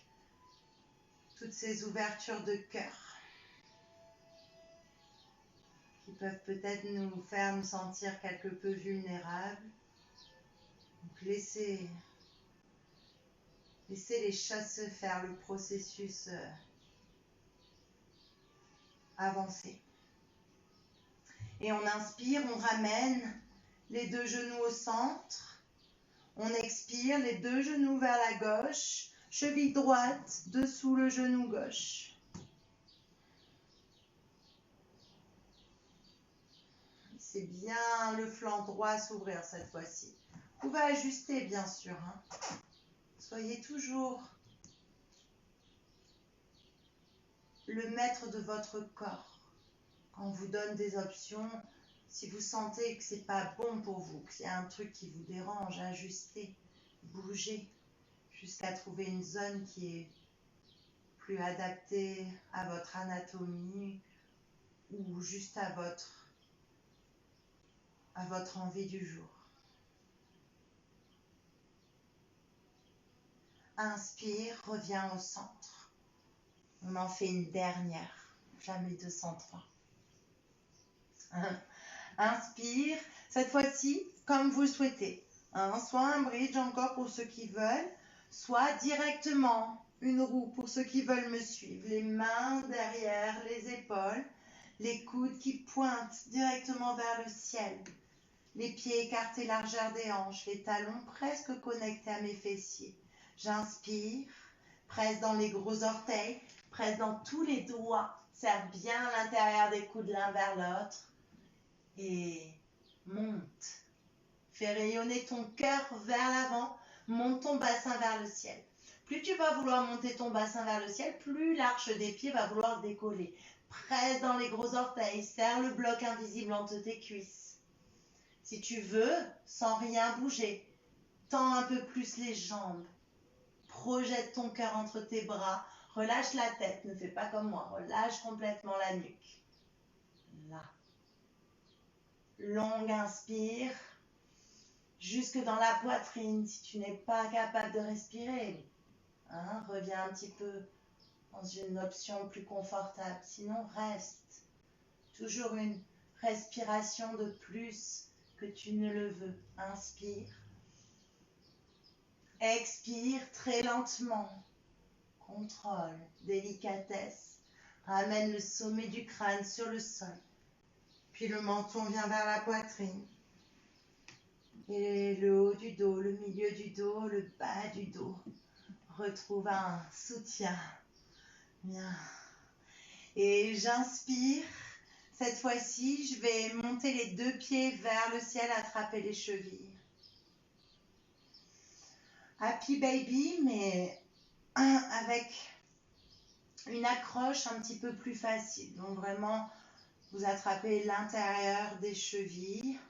toutes ces ouvertures de cœur qui peuvent peut-être nous faire nous sentir quelque peu vulnérables. Donc laissez les choses se faire, le processus avancer. Et on inspire, on ramène les deux genoux au centre. On expire, les deux genoux vers la gauche, cheville droite dessous le genou gauche. Laissez bien le flanc droit s'ouvrir cette fois-ci. Vous pouvez ajuster, bien sûr. Soyez toujours le maître de votre corps. Quand on vous donne des options, si vous sentez que c'est pas bon pour vous, qu'il y a un truc qui vous dérange, ajustez, bougez, jusqu'à trouver une zone qui est plus adaptée à votre anatomie ou juste à votre envie du jour. Inspire, reviens au centre. On en fait une dernière, jamais 203. Inspire, cette fois-ci, comme vous le souhaitez. Soit un bridge encore pour ceux qui veulent, soit directement une roue pour ceux qui veulent me suivre. Les mains derrière les épaules, les coudes qui pointent directement vers le ciel. Les pieds écartés largeur des hanches, les talons presque connectés à mes fessiers. J'inspire, presse dans les gros orteils, presse dans tous les doigts, serre bien l'intérieur des coudes l'un vers l'autre et monte. Fais rayonner ton cœur vers l'avant, monte ton bassin vers le ciel. Plus tu vas vouloir monter ton bassin vers le ciel, plus l'arche des pieds va vouloir décoller. Presse dans les gros orteils, serre le bloc invisible entre tes cuisses. Si tu veux, sans rien bouger, tends un peu plus les jambes. Projette ton cœur entre tes bras. Relâche la tête, ne fais pas comme moi. Relâche complètement la nuque. Là. Longue inspire. Jusque dans la poitrine, si tu n'es pas capable de respirer. Reviens un petit peu dans une option plus confortable. Sinon, reste. Toujours une respiration de plus que tu ne le veux. Inspire. Expire très lentement. Contrôle, délicatesse. Ramène le sommet du crâne sur le sol. Puis le menton vient vers la poitrine. Et le haut du dos, le milieu du dos, le bas du dos. Retrouve un soutien. Bien. Et j'inspire. Cette fois-ci, je vais monter les deux pieds vers le ciel, attraper les chevilles. Happy baby, mais avec une accroche un petit peu plus facile. Donc vraiment, vous attrapez l'intérieur des chevilles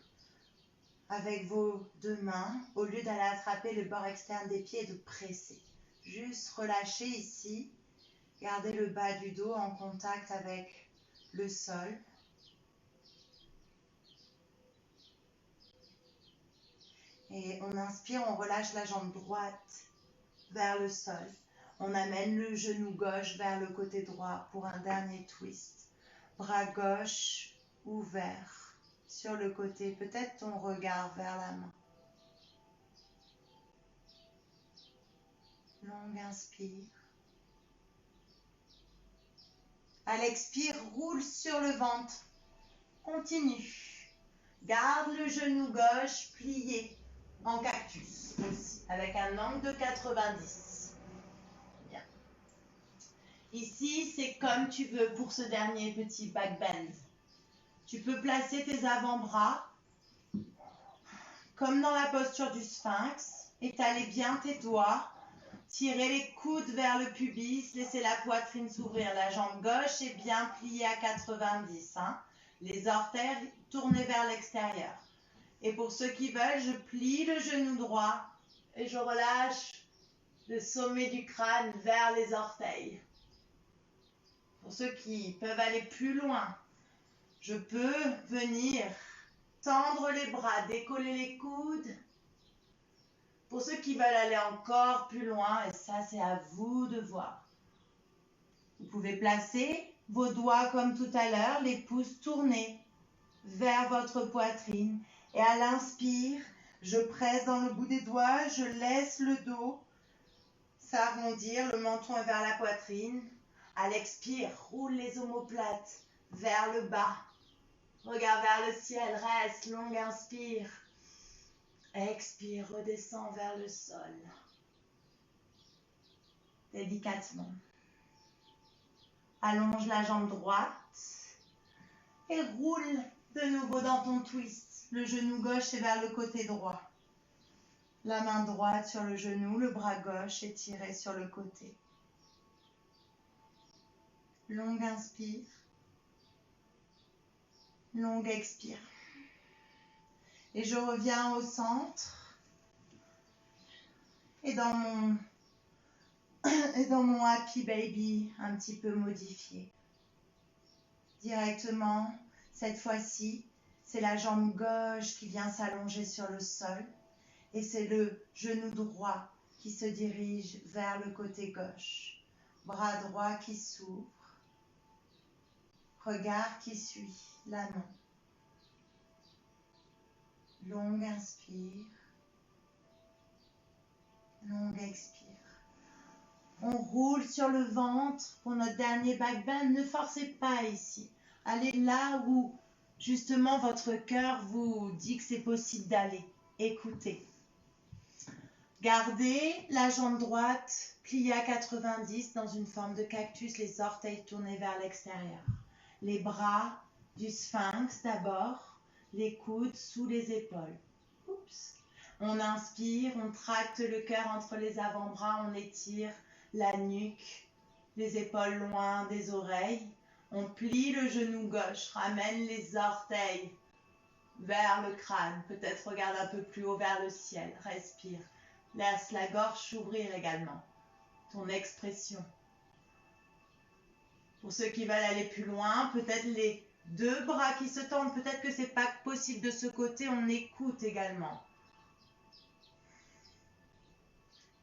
avec vos deux mains, au lieu d'aller attraper le bord externe des pieds et de presser. Juste relâchez ici, gardez le bas du dos en contact avec le sol. Et on inspire, on relâche la jambe droite vers le sol. On amène le genou gauche vers le côté droit pour un dernier twist. Bras gauche ouvert sur le côté, peut-être ton regard vers la main. Longue inspire. À l'expire, roule sur le ventre. Continue. Garde le genou gauche plié en cactus aussi, avec un angle de 90. Bien. Ici, c'est comme tu veux pour ce dernier petit back bend. Tu peux placer tes avant-bras comme dans la posture du sphinx, étaler bien tes doigts, tirer les coudes vers le pubis, laisser la poitrine s'ouvrir, la jambe gauche est bien pliée à 90, les orteils tournés vers l'extérieur. Et pour ceux qui veulent, je plie le genou droit et je relâche le sommet du crâne vers les orteils. Pour ceux qui peuvent aller plus loin, je peux venir tendre les bras, décoller les coudes. Pour ceux qui veulent aller encore plus loin, et ça c'est à vous de voir. Vous pouvez placer vos doigts comme tout à l'heure, les pouces tournés vers votre poitrine. Et à l'inspire, je presse dans le bout des doigts, je laisse le dos s'arrondir, le menton est vers la poitrine. À l'expire, roule les omoplates vers le bas. Regarde vers le ciel, reste, longue inspire. Expire, redescends vers le sol. Délicatement. Allonge la jambe droite et roule De nouveau dans ton twist, le genou gauche est vers le côté droit. La main droite sur le genou, le bras gauche étiré sur le côté. Longue inspire. Longue expire. Et je reviens au centre. Et dans mon Happy Baby un petit peu modifié. Directement, cette fois-ci, c'est la jambe gauche qui vient s'allonger sur le sol. Et c'est le genou droit qui se dirige vers le côté gauche. Bras droit qui s'ouvre. Regard qui suit la main. Longue inspire. Longue expire. On roule sur le ventre pour notre dernier back bend. Ne forcez pas ici. Allez là où justement votre cœur vous dit que c'est possible d'aller. Écoutez. Gardez la jambe droite pliée à 90 dans une forme de cactus, les orteils tournés vers l'extérieur. Les bras du sphinx d'abord, les coudes sous les épaules. Oups. On inspire, on tracte le cœur entre les avant-bras, on étire la nuque, les épaules loin des oreilles. On plie le genou gauche, ramène les orteils vers le crâne. Peut-être regarde un peu plus haut vers le ciel. Respire. Laisse la gorge s'ouvrir également. Ton expression. Pour ceux qui veulent aller plus loin, peut-être les deux bras qui se tendent. Peut-être que c'est pas possible de ce côté. On écoute également.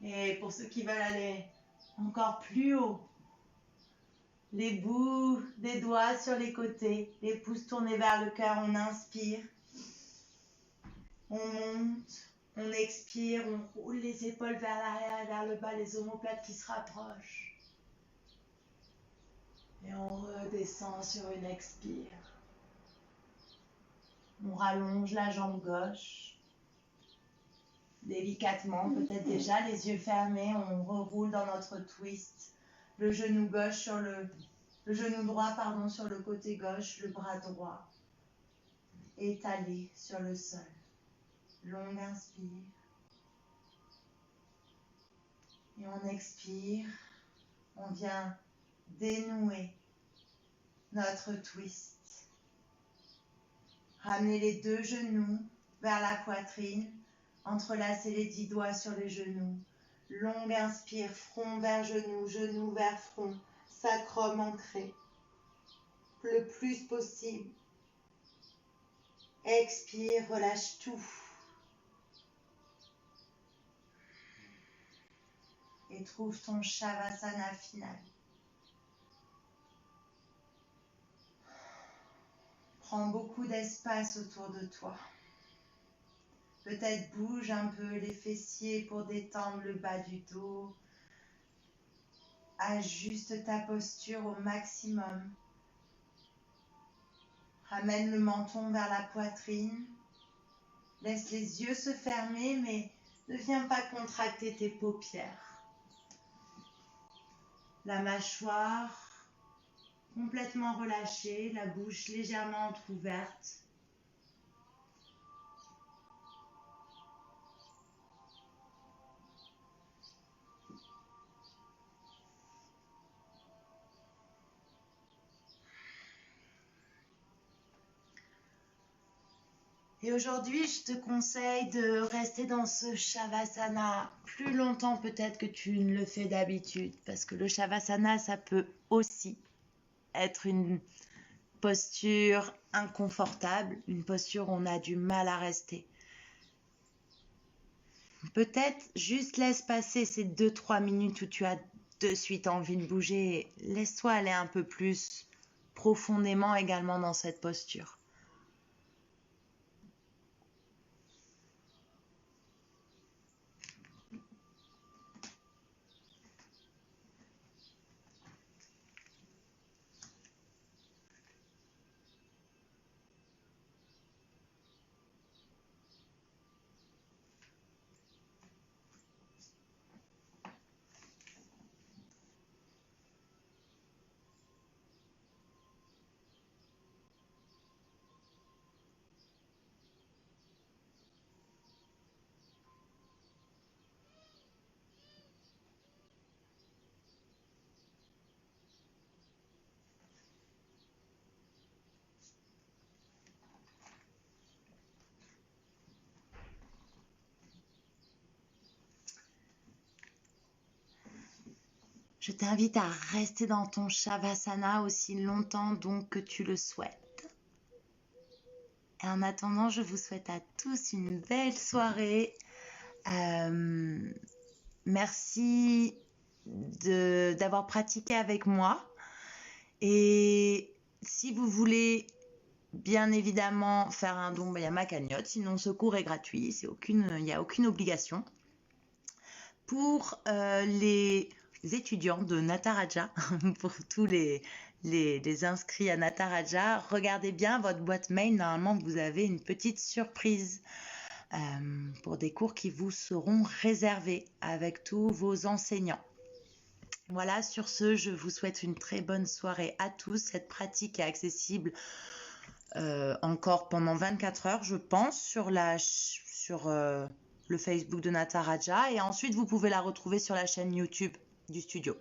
Et pour ceux qui veulent aller encore plus haut, les bouts des doigts sur les côtés, les pouces tournés vers le cœur, on inspire, on monte, on expire, on roule les épaules vers l'arrière et vers le bas, les omoplates qui se rapprochent. Et on redescend sur une expire. On rallonge la jambe gauche. Délicatement, peut-être déjà les yeux fermés, on reroule dans notre twist. Le genou gauche sur le genou droit sur le côté gauche, le bras droit étalé sur le sol. Longue inspire. Et on expire. On vient dénouer notre twist. Ramener les deux genoux vers la poitrine. Entrelacer les 10 doigts sur les genoux. Longue inspire, front vers genou, genou vers front. Sacrum ancré. Le plus possible. Expire, relâche tout. Et trouve ton Shavasana final. Prends beaucoup d'espace autour de toi. Peut-être bouge un peu les fessiers pour détendre le bas du dos. Ajuste ta posture au maximum. Ramène le menton vers la poitrine. Laisse les yeux se fermer, mais ne viens pas contracter tes paupières. La mâchoire complètement relâchée, la bouche légèrement entrouverte. Et aujourd'hui, je te conseille de rester dans ce Shavasana plus longtemps peut-être que tu ne le fais d'habitude. Parce que le Shavasana, ça peut aussi être une posture inconfortable, une posture où on a du mal à rester. Peut-être juste laisse passer ces 2-3 minutes où tu as de suite envie de bouger. Laisse-toi aller un peu plus profondément également dans cette posture. Je t'invite à rester dans ton Shavasana aussi longtemps donc que tu le souhaites. Et en attendant, je vous souhaite à tous une belle soirée. Merci d'avoir pratiqué avec moi. Et si vous voulez bien évidemment faire un don, il y a ma cagnotte. Sinon, ce cours est gratuit. Il n'y a aucune obligation. Pour les étudiants de Nataraja, pour tous les inscrits à Nataraja, regardez bien votre boîte mail. Normalement, vous avez une petite surprise pour des cours qui vous seront réservés avec tous vos enseignants. Voilà, sur ce, je vous souhaite une très bonne soirée à tous. Cette pratique est accessible encore pendant 24 heures, je pense, sur le Facebook de Nataraja. Et ensuite, vous pouvez la retrouver sur la chaîne YouTube du studio.